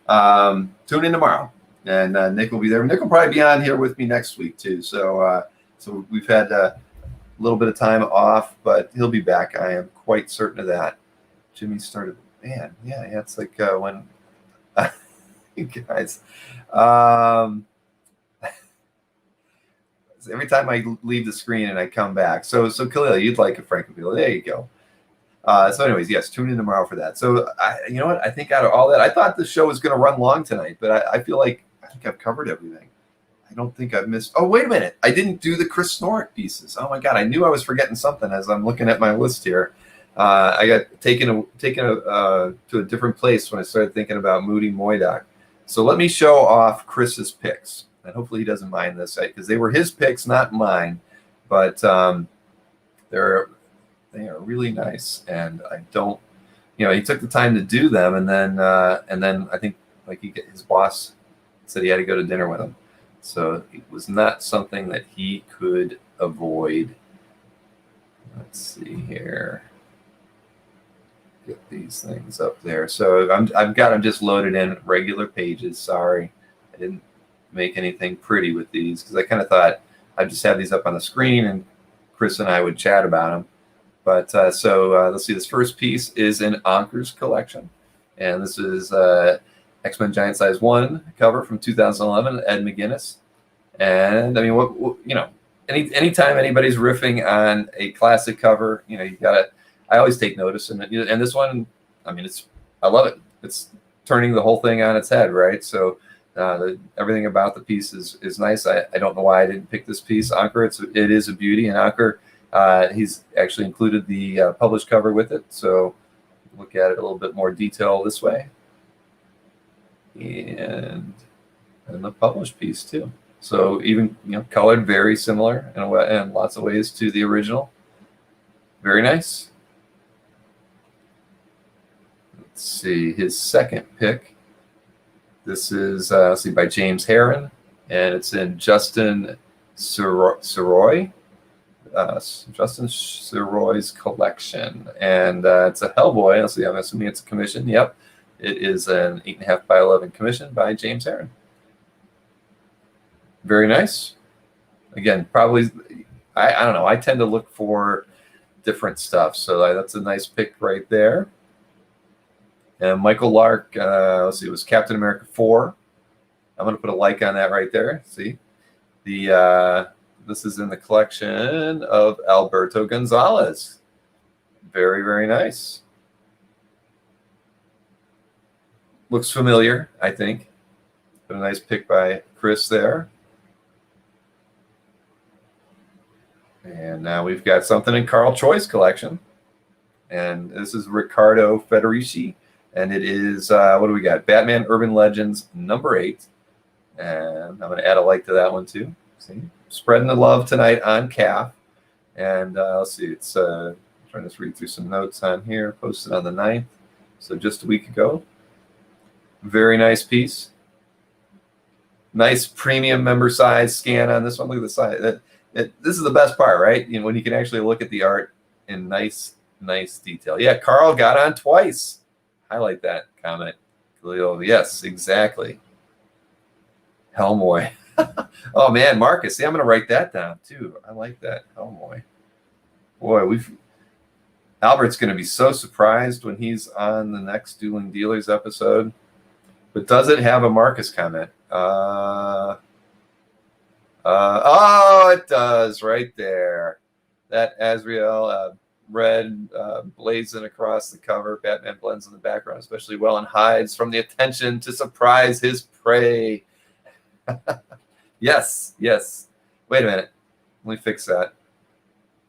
Tune in tomorrow, and Nick will be there. Nick will probably be on here with me next week too. So we've had a little bit of time off, but he'll be back. I am quite certain of that. Jimmy started. Man, yeah. It's like when. You guys, every time I leave the screen and I come back, so Khalil, you'd like a Francavilla. There you go. So, anyways, yes, tune in tomorrow for that. So, you know what? I think out of all that, I thought the show was going to run long tonight, but I feel like I think I've covered everything. I don't think I've missed. Oh, wait a minute! I didn't do the Chris Snorrick pieces. Oh my God! I knew I was forgetting something as I'm looking at my list here. I got taken to a different place when I started thinking about Moody Moydock. So let me show off Chris's picks, and hopefully he doesn't mind this, because they were his picks, not mine. But they are really nice, and I don't. He took the time to do them, and then I think his boss said he had to go to dinner with him. So it was not something that he could avoid. Let's see here. Get these things up there. So I've got them just loaded in regular pages. Sorry, I didn't make anything pretty with these because I kind of thought I'd just have these up on the screen and Chris and I would chat about them. But let's see. This first piece is in Anker's collection, and this is X-Men Giant Size 1 cover from 2011, Ed McGuinness. And I mean, anytime anybody's riffing on a classic cover, you gotta. I always take notice, and this one, I mean, I love it. It's turning the whole thing on its head, right? So everything about the piece is nice. I don't know why I didn't pick this piece. Anker, it is a beauty, and Anker, he's actually included the published cover with it. So look at it a little bit more detail this way. And the published piece too. So even colored very similar in lots of ways to the original. Very nice. Let's see his second pick. This is by James Herron, and it's in Justin Sirois. Justin Sirois' collection, and it's a Hellboy. Let's see, I'm assuming it's a commission. Yep. It is an 8.5 by 11 commission by James Herron. Very nice. Again, probably, I don't know. I tend to look for different stuff. So that's a nice pick right there. And Michael Lark, let's see, it was Captain America 4. I'm going to put a like on that right there. See? This is in the collection of Alberto Gonzalez. Very, very nice. Looks familiar, I think. But a nice pick by Chris there. And now we've got something in Carl Choi's collection. And this is Riccardo Federici. And it is, what do we got? Batman Urban Legends number 8. And I'm going to add a like to that one too. See? Spreading the love tonight on CAF. And let's see, it's trying to read through some notes on here. Posted on the 9th. So just a week ago. Very nice piece. Nice premium member size scan on this one. Look at the size. This is the best part, right? When you can actually look at the art in nice detail. Yeah, Carl got on twice. Highlight that comment. Yes, exactly. Hellboy. Oh man, Marcus. See, I'm going to write that down too. I like that. Hellboy. Boy, Albert's going to be so surprised when he's on the next Dueling Dealers episode. But does it have a Marcus comment? Oh, it does right there. That Azrael red blazing across the cover. Batman blends in the background especially well and hides from the attention to surprise his prey. Yes. Wait a minute. Let me fix that.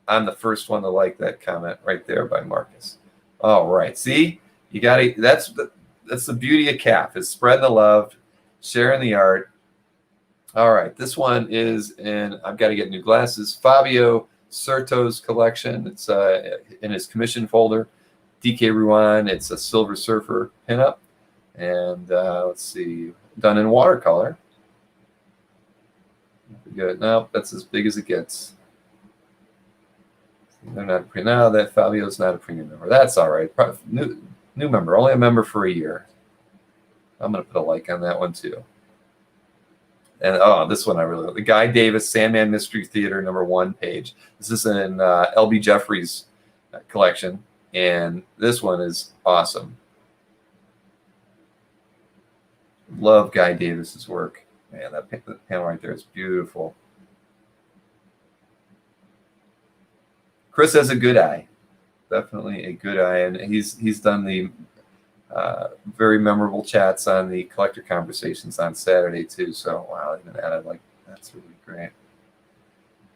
I'm the first one to like that comment right there by Marcus. All right. See, you got to. That's the beauty of CAF, is spreading the love, sharing the art. All right, this one is in, I've got to get new glasses, Fabio Certo's collection. It's in his commission folder. DK Ruan, it's a Silver Surfer pinup. And let's see, done in watercolor. Good. No, that's as big as it gets. They're not a premium. No, that Fabio's not a premium member. That's all right. New member, only a member for a year. I'm going to put a like on that one too. And this one I really like. The Guy Davis Sandman Mystery Theater #1 page. This is in L.B. Jeffries' collection, and this one is awesome. Love Guy Davis's work. Man, that panel right there is beautiful. Chris has a good eye. definitely a good eye, and he's done the very memorable chats on the collector conversations on Saturday too. So wow, even that that's really great.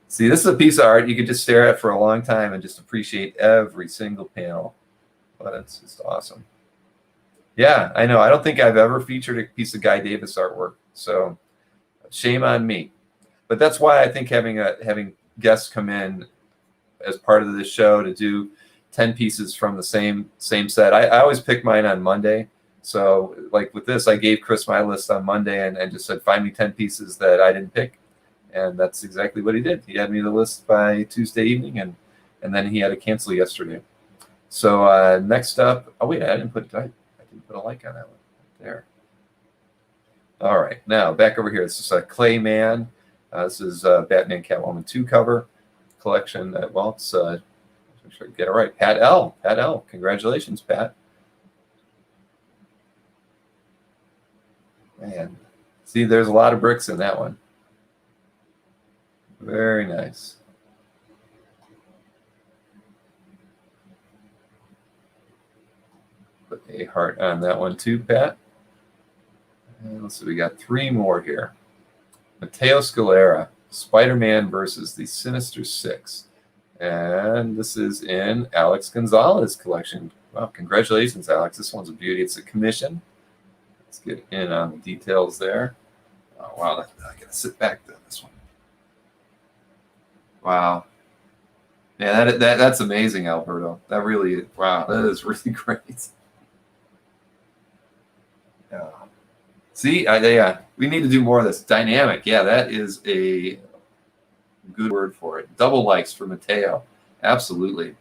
See, this is a piece of art you could just stare at for a long time and just appreciate every single panel. But it's just awesome. Yeah, I know. I don't think I've ever featured a piece of Guy Davis artwork, so shame on me. But that's why I think having guests come in as part of this show to do 10 pieces from the same set. I always pick mine on Monday. So like with this, I gave Chris my list on Monday and just said, find me 10 pieces that I didn't pick. And that's exactly what he did. He had me the list by Tuesday evening, and then he had to cancel yesterday. So next up, oh wait, I didn't put a like on that one there. All right, now back over here. This is Clay Man. This is Batman Catwoman 2 cover collection. Well, it's make sure I get it right. Pat L. Pat L. Congratulations, Pat. Man, see, there's a lot of bricks in that one. Very nice. Put a heart on that one too, Pat. And let's see, we got 3 more here. Matteo Scalera, Spider-Man versus the Sinister Six. And this is in Alex Gonzalez collection. Wow, congratulations, Alex. This one's a beauty. It's a commission. Let's get in on the details there. Oh, wow, I gotta sit back to this one. Wow. Yeah, that's amazing, Alberto. That really, wow, that is really great. Yeah. See, yeah, we need to do more of this. Dynamic, yeah, that is a good word for it. Double likes for Mateo, absolutely.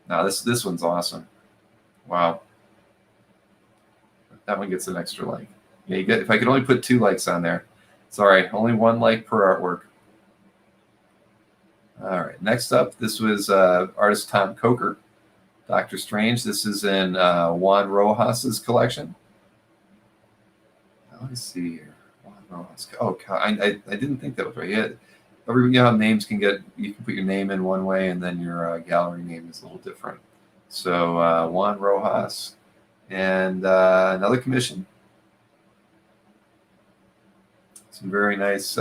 Now this one's awesome. Wow, that one gets an extra like. Yeah, you get. If I could only put 2 likes on there. Sorry, only 1 like per artwork. All right, next up, this was artist Tom Coker, Doctor Strange. This is in Juan Rojas's collection. Let me see here. Juan Rojas. Oh, God, I didn't think that was right. Yeah, you know how names can get, you can put your name in one way and then your gallery name is a little different. So Juan Rojas and another commission. Some very nice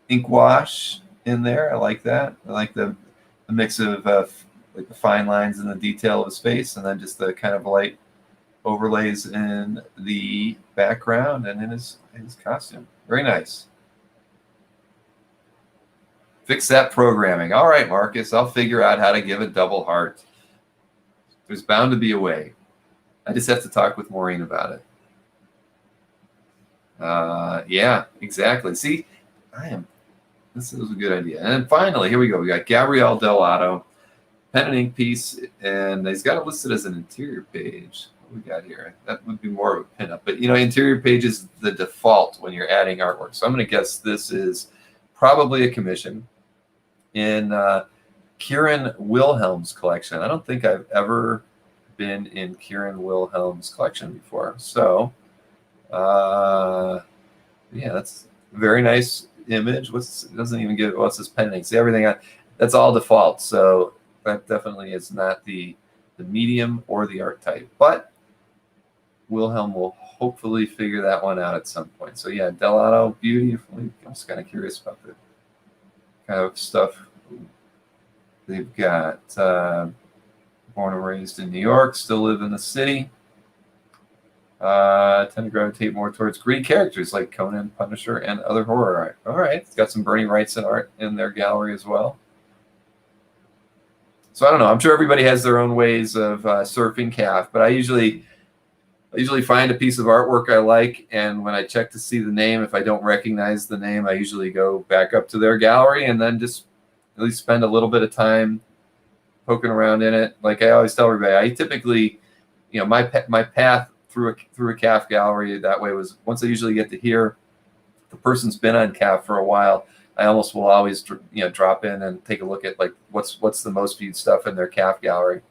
ink wash in there. I like that. I like the mix of like the fine lines and the detail of his face, and then just the kind of light overlays in the background and in his costume. Very nice. Fix that programming. All right, Marcus, I'll figure out how to give a double heart. There's bound to be a way. I just have to talk with Maureen about it. Yeah, exactly. See, this is a good idea. And then finally, here we go. We got Gabriel Delato, pen and ink piece, and he's got it listed as an interior page. What we got here? That would be more of a pinup, but you know, interior page is the default when you're adding artwork. So I'm going to guess this is probably a commission in Kieran Wilhelm's collection. I don't think I've ever been in Kieran Wilhelm's collection before. So, yeah, that's a very nice image. It doesn't even give what's this pen ink. See everything that's all default. So that definitely is not the medium or the art type. But Wilhelm will hopefully figure that one out at some point. So yeah, Delato, beautifully. I'm just kind of curious about the kind of stuff they've got. Born and raised in New York, still live in the city. Tend to gravitate more towards gritty characters like Conan, Punisher, and other horror art. All right, it's got some Bernie Wrightson art in their gallery as well. So I don't know. I'm sure everybody has their own ways of surfing CAF, but I usually find a piece of artwork I like, and when I check to see the name, if I don't recognize the name, I usually go back up to their gallery and then just at least spend a little bit of time poking around in it. Like I always tell everybody, I typically, you know, my path through a CAF gallery that way was once I usually get to hear the person's been on CAF for a while, I almost will always drop in and take a look at like what's the most viewed stuff in their CAF gallery,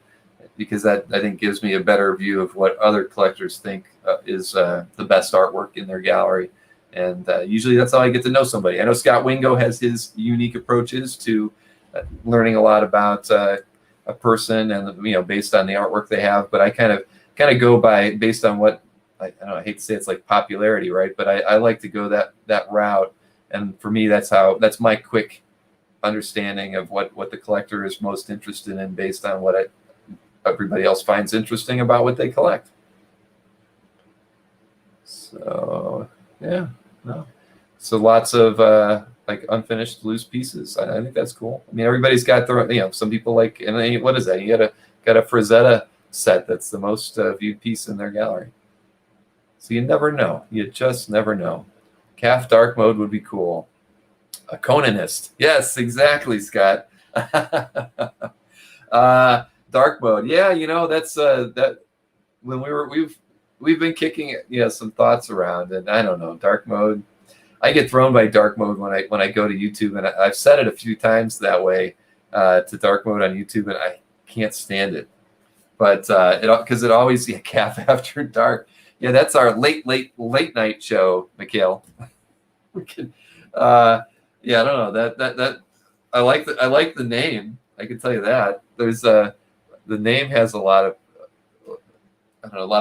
because that I think gives me a better view of what other collectors think is the best artwork in their gallery, and usually that's how I get to know somebody. I know Scott Wingo has his unique approaches to learning a lot about a person, and based on the artwork they have. But I kind of go based on what I don't know. I hate to say it's like popularity, right? But I like to go that route, and for me, that's my quick understanding of what the collector is most interested in based on what everybody else finds interesting about what they collect. So yeah, no. So lots of like unfinished loose pieces. I think that's cool. I mean, everybody's got their, some people like, and then, what is that? You got a Frazetta set that's the most viewed piece in their gallery. So you never know. You just never know. CAF dark mode would be cool. A Conanist. Yes, exactly, Scott. Dark mode. Yeah, that's that when we've been kicking some thoughts around, and I don't know, dark mode. I get thrown by dark mode when I go to YouTube, and I've said it a few times that way to dark mode on YouTube, and I can't stand it. But because it always CAF after dark. Yeah, that's our late night show, Mikhail. We can, yeah, I don't know that I like the name. I can tell you that there's the name has a lot of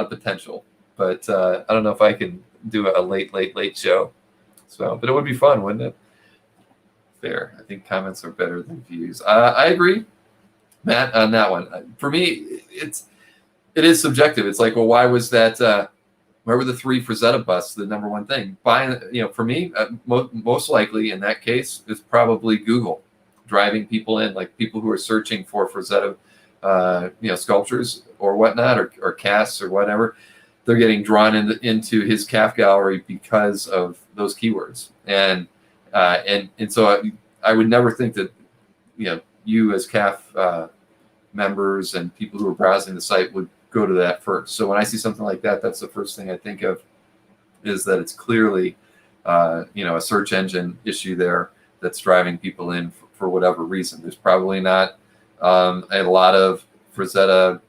potential, but I don't know if I can do a late show. So, but it would be fun, wouldn't it? Fair. I think comments are better than views. I agree, Matt, on that one. For me, it is subjective. It's like, well, why was that? Where were the 3 Frazetta busts the number one thing? Buying, for me, most likely in that case, it's probably Google driving people in, like people who are searching for Frazetta, sculptures or whatnot, or casts or whatever. They're getting drawn into his CAF gallery because of those keywords, and so I would never think that you as CAF members and people who are browsing the site would go to that first. So when I see something like that, that's the first thing I think of, is that it's clearly a search engine issue there that's driving people in for whatever reason. There's probably not a lot of Frazetta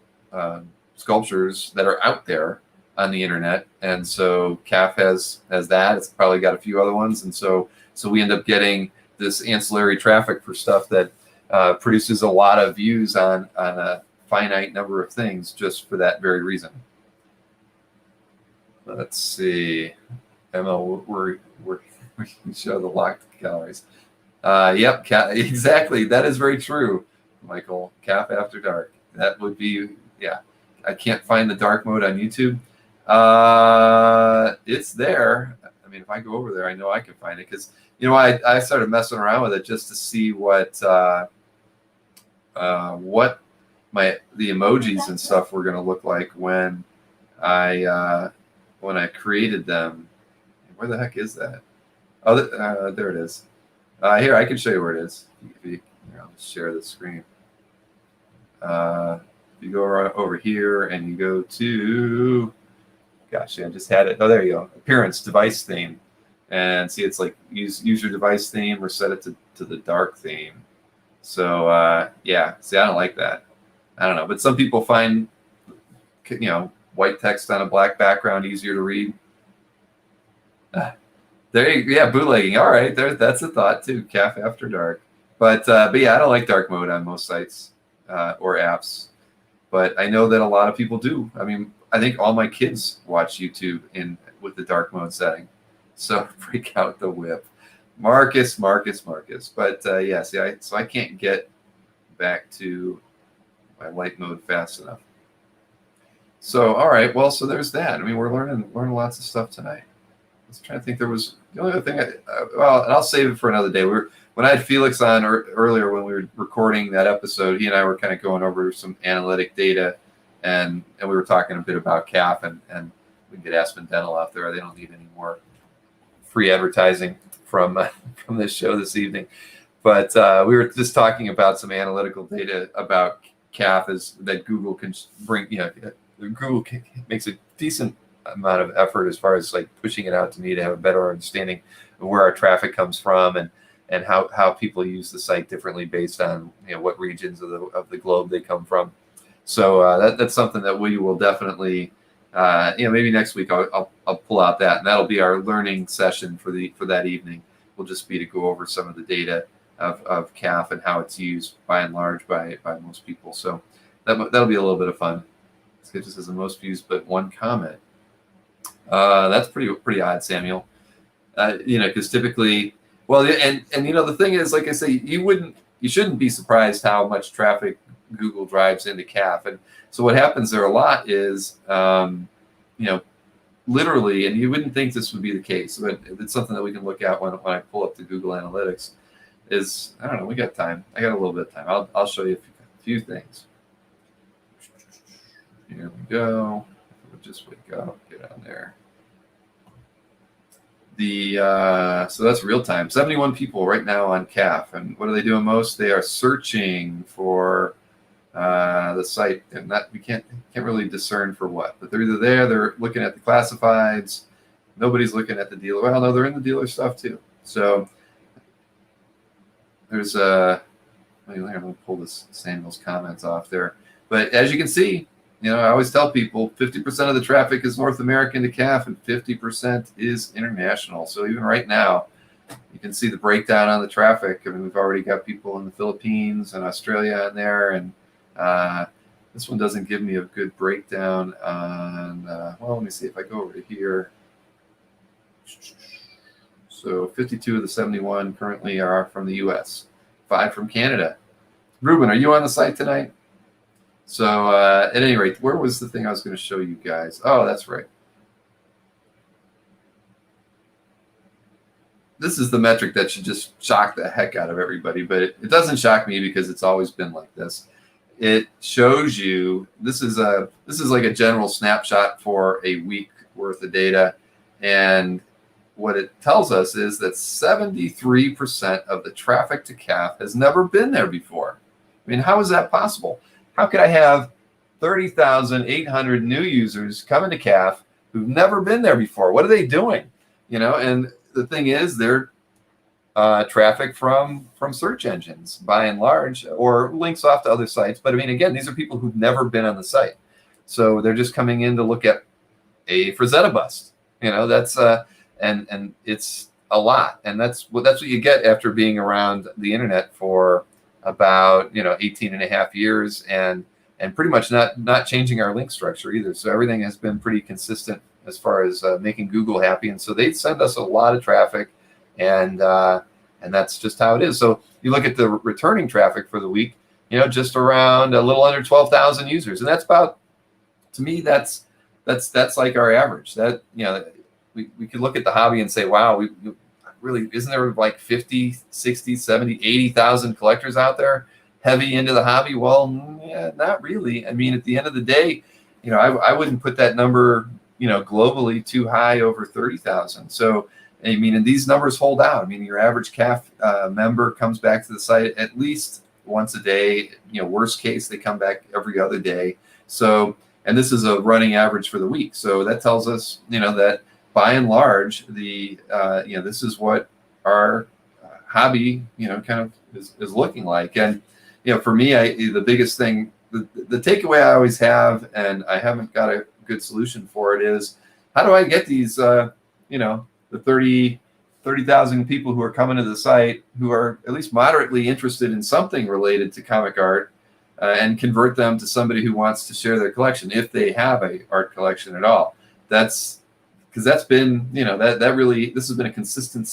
sculptures that are out there on the internet, and so CAF has that. It's probably got a few other ones, and so we end up getting this ancillary traffic for stuff that produces a lot of views on a finite number of things just for that very reason. Let's see, ML, we can show the locked galleries. Yep, exactly. That is very true, Michael. CAF after dark. That would be, yeah. I can't find the dark mode on YouTube. It's there. I mean, if I go over there, I know I can find it, because I started messing around with it just to see what the emojis and stuff were going to look like when I created them. Where the heck is that? Oh, there it is. Here, I can show you where it is. I'll just share the screen. You go over here and you go to, gosh, I just had it. Oh, there you go. Appearance, device theme. And see, it's like use your device theme or set it to the dark theme. So, yeah, see, I don't like that. I don't know. But some people find, white text on a black background easier to read. Yeah, bootlegging. All right, that's a thought too. CAF after dark. But yeah, I don't like dark mode on most sites or apps. But I know that a lot of people do. I mean, I think all my kids watch YouTube with the dark mode setting. So freak out the whip. Marcus. But yeah, see, I can't get back to my light mode fast enough. So, all right, well, so there's that. I mean, we're learning lots of stuff tonight. I was trying to think, there was the only other thing, and I'll save it for another day. When I had Felix on earlier when we were recording that episode, he and I were kind of going over some analytic data, and we were talking a bit about CAF, and we can get Aspen Dental out there. They don't need any more free advertising from this show this evening. But we were just talking about some analytical data about CAF that Google can bring. Google makes a decent amount of effort as far as like pushing it out to me to have a better understanding of where our traffic comes from and how people use the site differently based on what regions of the globe they come from. So that's something that we will definitely maybe next week I'll pull out that, and that'll be our learning session for that evening. Will just be to go over some of the data of CAF and how it's used by and large by most people. So that'll be a little bit of fun. This guy just says the most views, but one comment. That's pretty odd, Samuel. Because typically, well, and the thing is, like I say, you shouldn't be surprised how much traffic Google drives into CAF. And so what happens there a lot is, literally, and you wouldn't think this would be the case, but it's something that we can look at when I pull up the Google Analytics. Is, I don't know, we got time. I got a little bit of time. I'll show you a few things. Here we go. We'll just wake up, get on there. So that's real time. 71 people right now on CAF, and what are they doing most? They are searching for the site, and that we can't really discern for what, but they're either there, they're looking at the classifieds. Nobody's looking at the dealer. Well, no, they're in the dealer stuff too. So there's I'm gonna pull this Samuel's comments off there, but as you can see, I always tell people 50% of the traffic is North American to CAF and 50% is international. So even right now, you can see the breakdown on the traffic. I mean, we've already got people in the Philippines and Australia in there, and this one doesn't give me a good breakdown on, well, let me see if I go over to here. So 52 of the 71 currently are from the US, 5 from Canada. Ruben, are you on the site tonight? So at any rate, where was the thing I was going to show you guys? Oh, that's right. This is the metric that should just shock the heck out of everybody, but it doesn't shock me because it's always been like this. It shows you, this is like a general snapshot for a week worth of data, and what it tells us is that 73% of the traffic to CAF has never been there before. I mean, how is that possible? How could I have 30,800 new users coming to CAF who've never been there before? What are they doing? And the thing is, they're traffic from search engines by and large, or links off to other sites. But I mean, again, these are people who've never been on the site, so they're just coming in to look at a Frazetta bust. That's and it's a lot, and that's what you get after being around the internet for about 18 and a half years, and pretty much not changing our link structure either. So everything has been pretty consistent as far as making Google happy, and so they send us a lot of traffic, and that's just how it is. So you look at the returning traffic for the week, just around a little under 12,000 users, and that's about, to me, that's like our average. That we could look at the hobby and say, wow, we really, isn't there like 50, 60, 70, 80,000 collectors out there heavy into the hobby? Well, yeah, not really. I mean, at the end of the day, I wouldn't put that number, globally too high over 30,000. So, I mean, and these numbers hold out. I mean, your average CAF member comes back to the site at least once a day. Worst case, they come back every other day. So, and this is a running average for the week. So that tells us, that by and large, this is what our hobby, kind of is looking like. And, for me, the biggest thing, the takeaway I always have, and I haven't got a good solution for it, is how do I get these, the 30,000 people who are coming to the site who are at least moderately interested in something related to comic art, and convert them to somebody who wants to share their collection, if they have a art collection at all. That's because that's been, that really, this has been a consistent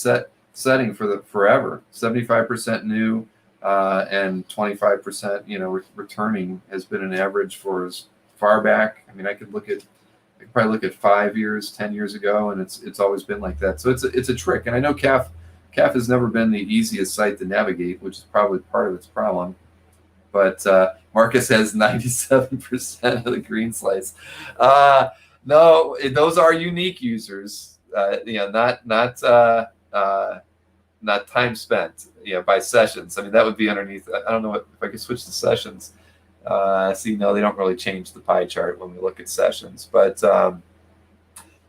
setting for forever. 75% new and 25%, returning has been an average for as far back. I mean, I could probably look at 5 years, 10 years ago, and it's always been like that. So it's a trick. And I know CAF has never been the easiest site to navigate, which is probably part of its problem. But Marcus has 97% of the green slice. No, those are unique users. Not time spent. By sessions. I mean, that would be underneath. I don't know if I could switch to sessions. See, no, they don't really change the pie chart when we look at sessions. But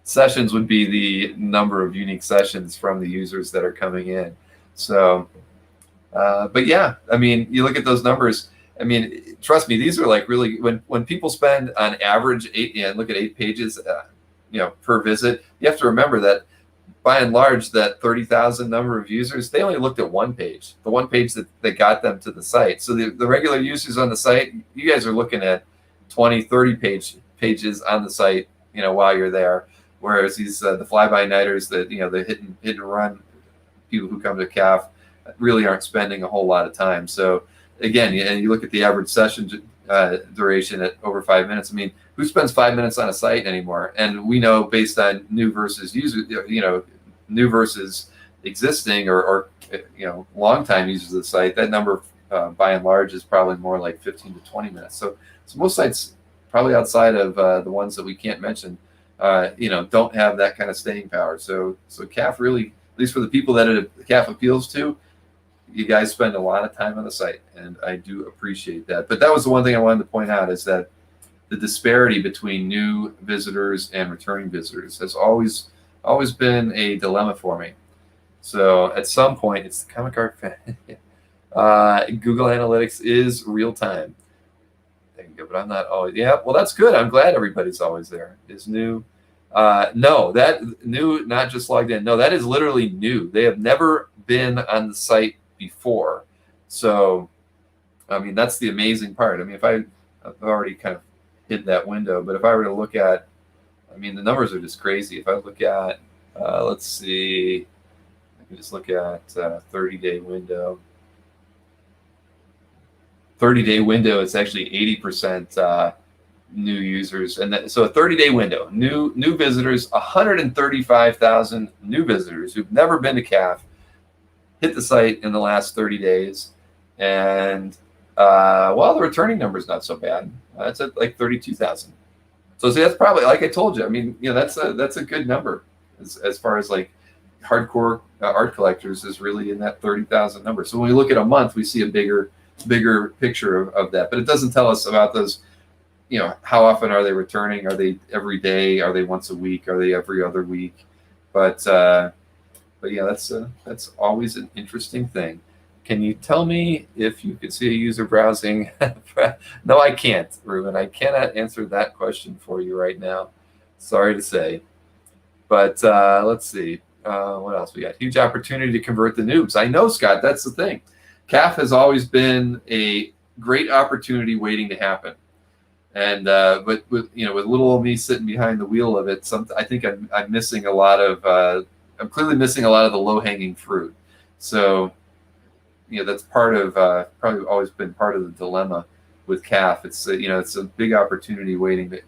sessions would be the number of unique sessions from the users that are coming in. So, but yeah, I mean, you look at those numbers. I mean, trust me, these are like really, when people spend on average 8 pages, per visit, you have to remember that by and large, that 30,000 number of users, they only looked at one page, the one page that got them to the site. So the regular users on the site, you guys are looking at 20, 30 pages on the site, while you're there. Whereas these the fly-by-nighters, that the hit and run people who come to CAF really aren't spending a whole lot of time. So again, and you look at the average session duration at over 5 minutes. I mean, who spends 5 minutes on a site anymore? And we know, based on new versus user, new versus existing or long time users of the site, that number by and large is probably more like 15 to 20 minutes. So most sites, probably outside of the ones that we can't mention, don't have that kind of staying power. So CAF really, at least for the people that CAF appeals to, you guys spend a lot of time on the site, and I do appreciate that. But that was the one thing I wanted to point out, is that the disparity between new visitors and returning visitors has always been a dilemma for me. So at some point, it's the Comic Art fan. Google Analytics is real time. But I'm not always. Yeah, well, that's good. I'm glad everybody's always there. Is new. No, that new, not just logged in. No, that is literally new. They have never been on the site before. So, I mean, that's the amazing part. I mean, I've already kind of hid that window, but if I were to look at, I mean, the numbers are just crazy. If I look at, let's see, I can just look at 30-day window. 30-day window, it's actually 80% new users, and so a 30-day window, new visitors, 135,000 new visitors who've never been to CAF hit the site in the last 30 days, and the returning number is not so bad. It's at like 32,000. So see, that's probably, like I told you, I mean, that's a good number as far as like hardcore art collectors, is really in that 30,000 number. So when we look at a month, we see a bigger picture of that, but it doesn't tell us about those, how often are they returning? Are they every day? Are they once a week? Are they every other week? But yeah, that's always an interesting thing. Can you tell me if you could see a user browsing? No, I can't, Ruben. I cannot answer that question for you right now. Sorry to say. But let's see. What else we got? Huge opportunity to convert the noobs. I know, Scott. That's the thing. CAF has always been a great opportunity waiting to happen, and but with little old me sitting behind the wheel of it, I think I'm missing a lot of I'm clearly missing a lot of the low hanging fruit. So that's part of probably always been part of the dilemma with CAF. It's it's a big opportunity waiting to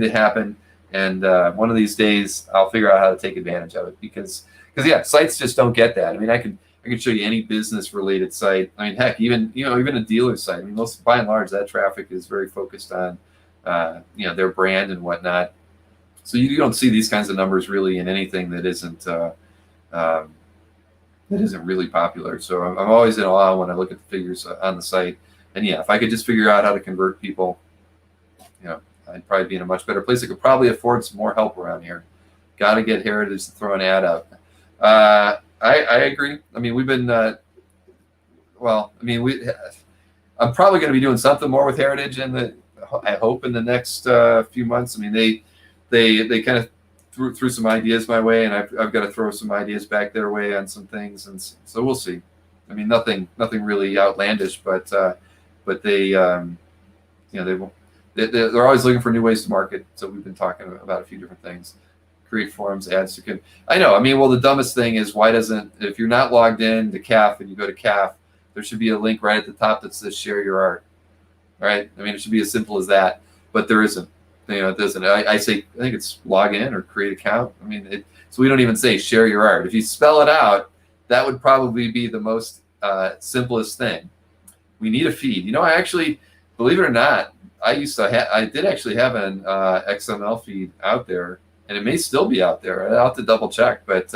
happen, and one of these days I'll figure out how to take advantage of it, because yeah, sites just don't get that. I mean, I can show you any business related site. I mean, heck, even a dealer site. I mean, most, by and large, that traffic is very focused on their brand and whatnot. So you don't see these kinds of numbers really in anything that isn't really popular. So I'm always in awe when I look at the figures on the site. And yeah, if I could just figure out how to convert people, I'd probably be in a much better place. I could probably afford some more help around here. Got to get Heritage to throw an ad out. I agree. I mean, we've been, I'm probably going to be doing something more with Heritage I hope in the next few months. I mean, they kind of threw some ideas my way, and I've got to throw some ideas back their way on some things, and so we'll see. I mean, nothing really outlandish, but they, they're always looking for new ways to market. So we've been talking about a few different things. Create forums, ads to I know. I mean, well, the dumbest thing is, why doesn't, if you're not logged in to CAF and you go to CAF, there should be a link right at the top that says share your art, right? I mean, it should be as simple as that, but there isn't. It doesn't. I think it's log in or create account. I mean, so we don't even say share your art. If you spell it out, that would probably be the most simplest thing. We need a feed. I actually, believe it or not, I did actually have an XML feed out there. And it may still be out there. I'll have to double check, but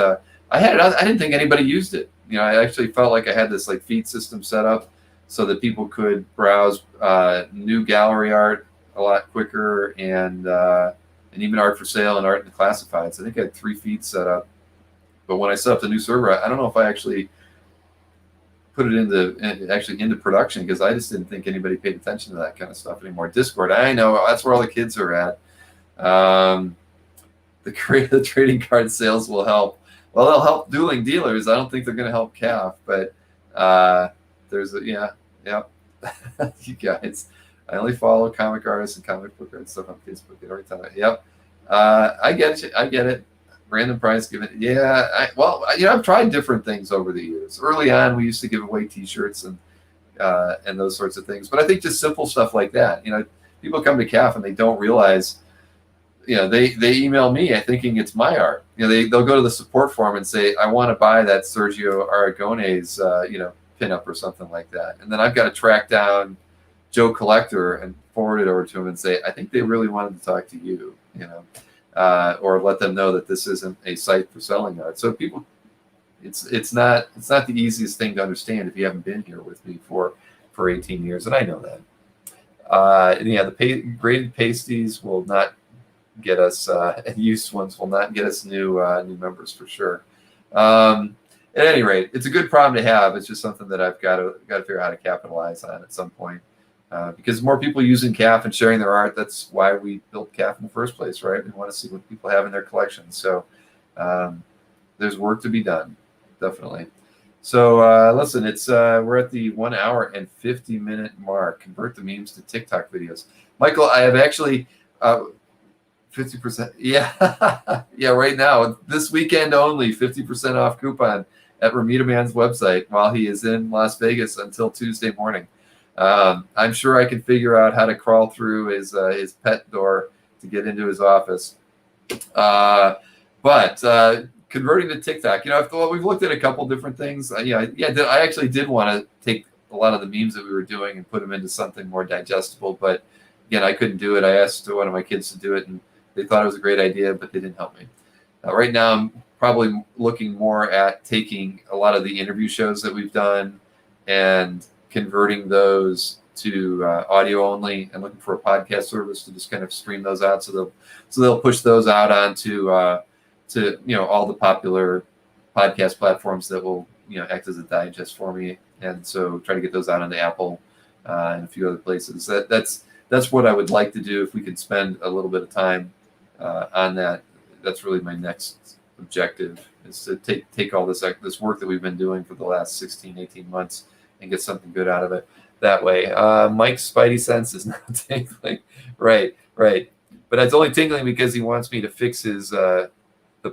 I had it. I didn't think anybody used it. I actually felt like I had this like feed system set up so that people could browse new gallery art a lot quicker, and even art for sale and art in the classifieds. I think I had 3 feeds set up, but when I set up the new server, I don't know if I actually put it into production, because I just didn't think anybody paid attention to that kind of stuff anymore. Discord, I know that's where all the kids are at. the trading card sales will help. Well, they'll help dueling dealers. I don't think they're going to help CAF, but there's a you guys. I only follow comic artists and comic book and stuff on Facebook every time. Yep. I get it. I get it. Random prize given. Yeah. I've tried different things over the years. Early on, we used to give away T-shirts and those sorts of things. But I think just simple stuff like that. People come to CAF and they don't realize. They email me thinking it's my art. They'll go to the support form and say, I want to buy that Sergio Aragones, pinup or something like that. And then I've got to track down Joe Collector and forward it over to him and say, I think they really wanted to talk to you, or let them know that this isn't a site for selling art. So people, it's not the easiest thing to understand if you haven't been here with me for 18 years, and I know that. The graded pasties will not get us, and used ones will not get us new members for sure. At any rate, it's a good problem to have. It's just something that I've got to figure out how to capitalize on at some point. Because more people using CAF and sharing their art, that's why we built CAF in the first place, right? We want to see what people have in their collections. So there's work to be done, definitely. So listen, we're at the 1 hour and 50-minute mark. Convert the memes to TikTok videos. Michael, I have actually 50%. Yeah, yeah. Right now, this weekend only, 50% off coupon at Ramita Man's website while he is in Las Vegas until Tuesday morning. I'm sure I can figure out how to crawl through his pet door to get into his office. But converting to TikTok, we've looked at a couple different things. I actually did want to take a lot of the memes that we were doing and put them into something more digestible. But again, I couldn't do it. I asked one of my kids to do it, and they thought it was a great idea, but they didn't help me. Right now, I'm probably looking more at taking a lot of the interview shows that we've done and converting those to audio only, and looking for a podcast service to just kind of stream those out. So they'll push those out onto all the popular podcast platforms that will act as a digest for me, and so try to get those out on the Apple and a few other places. That's what I would like to do if we could spend a little bit of time on that. That's really my next objective, is to take all this work that we've been doing for the last 16, 18 months and get something good out of it that way. Mike's spidey sense is not tingling. Right. But it's only tingling because he wants me to fix his the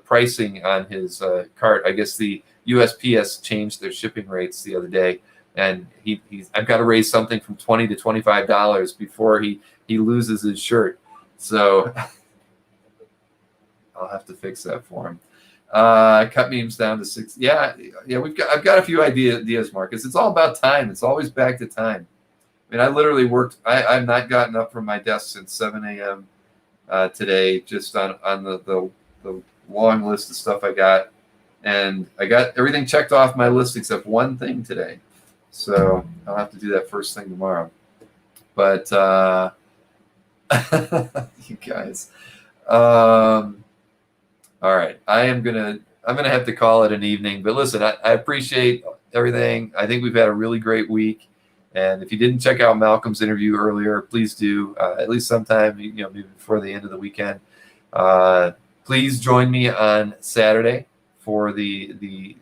pricing on his cart. I guess the USPS changed their shipping rates the other day, and I've got to raise something from $20 to $25 before he loses his shirt. So I'll have to fix that for him. Cut memes down to 6. Yeah. I've got a few ideas, Marcus. It's all about time. It's always back to time. I mean, I literally worked. I've not gotten up from my desk since 7 a.m. Today, just on the long list of stuff I got, and I got everything checked off my list except one thing today. So I'll have to do that first thing tomorrow. But you guys. All right, I'm gonna have to call it an evening. But listen, I appreciate everything. I think we've had a really great week. And if you didn't check out Malcolm's interview earlier, please do, at least sometime, maybe before the end of the weekend. Please join me on Saturday for the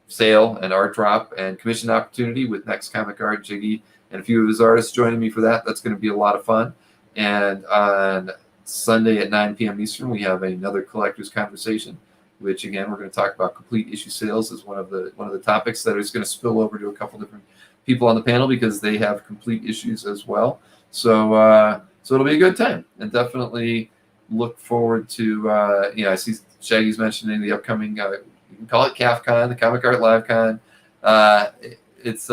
sale and art drop and commission opportunity with Next Comic Art, Jiggy, and a few of his artists joining me for that. That's going to be a lot of fun. And on Sunday at 9 p.m. Eastern, we have another collector's conversation, which again we're going to talk about complete issue sales as one of the topics that is going to spill over to a couple different people on the panel because they have complete issues as well. So it'll be a good time, and definitely look forward to. I see Shaggy's mentioning the upcoming. You can call it CAFCon, the Comic Art Live Con. It's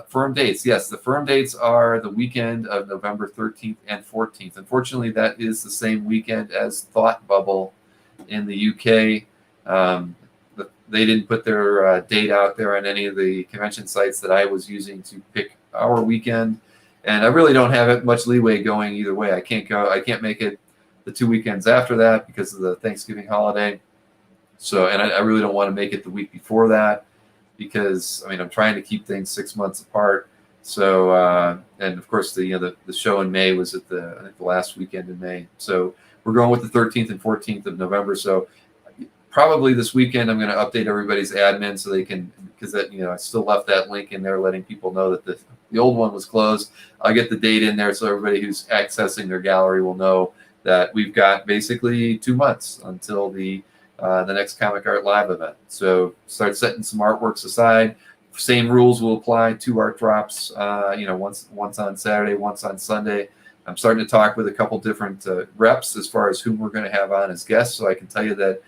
firm dates. Yes, the firm dates are the weekend of November 13th and 14th. Unfortunately, that is the same weekend as Thought Bubble in the UK. They didn't put their date out there on any of the convention sites that I was using to pick our weekend. And I really don't have much leeway going either way. I can't make it the 2 weekends after that because of the Thanksgiving holiday. So, and I really don't want to make it the week before that, because I'm trying to keep things 6 months apart. So and of course the show in May was at I think the last weekend in May. So we're going with the 13th and 14th of November. So probably this weekend I'm going to update everybody's admin so they can, because that, I still left that link in there letting people know that the old one was closed. I'll get the date in there so everybody who's accessing their gallery will know that we've got basically 2 months until the next Comic Art Live event. So start setting some artworks aside. Same rules will apply. 2 art drops, once on Saturday, once on Sunday. I'm starting to talk with a couple different reps as far as whom we're going to have on as guests. So I can tell you that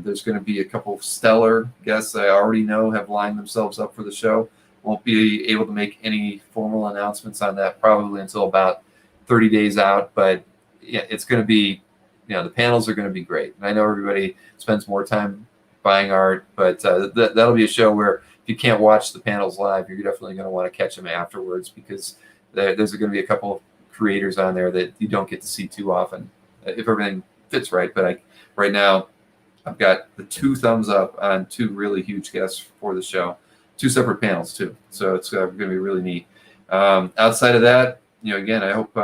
there's going to be a couple of stellar guests I already know have lined themselves up for the show. Won't be able to make any formal announcements on that probably until about 30 days out. But yeah, it's going to be, the panels are going to be great. And I know everybody spends more time buying art, but that'll be a show where if you can't watch the panels live, you're definitely going to want to catch them afterwards, because there's going to be a couple of creators on there that you don't get to see too often if everything fits right. But right now, I've got the 2 thumbs up on 2 really huge guests for the show, 2 separate panels too. So it's going to be really neat. Outside of that, again, I hope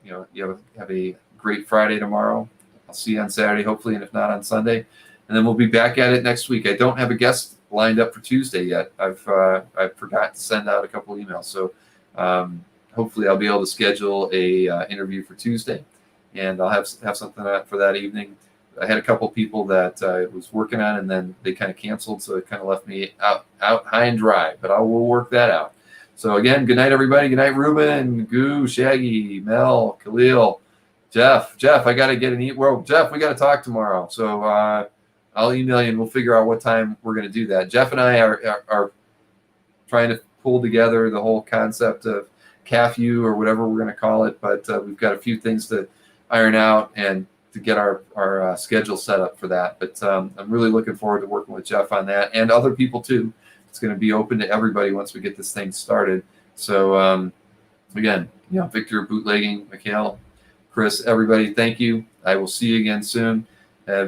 you have a great Friday tomorrow. I'll see you on Saturday, hopefully, and if not on Sunday, and then we'll be back at it next week. I don't have a guest lined up for Tuesday yet. I've forgot to send out a couple emails, so hopefully I'll be able to schedule a interview for Tuesday, and I'll have something for that evening. I had a couple people that I was working on, and then they kind of canceled, so it kind of left me out high and dry. But we'll work that out. So again, good night, everybody. Good night, Ruben, Goo, Shaggy, Mel, Khalil, Jeff. I got to get an well, Jeff, we got to talk tomorrow. So I'll email you, and we'll figure out what time we're going to do that. Jeff and I are trying to pull together the whole concept of CAF or whatever we're going to call it, but we've got a few things to iron out and to get our schedule set up for that. But I'm really looking forward to working with Jeff on that, and other people too. It's going to be open to everybody once we get this thing started. So again, Victor, Bootlegging, Mikhail, Chris, everybody, thank you. I will see you again soon.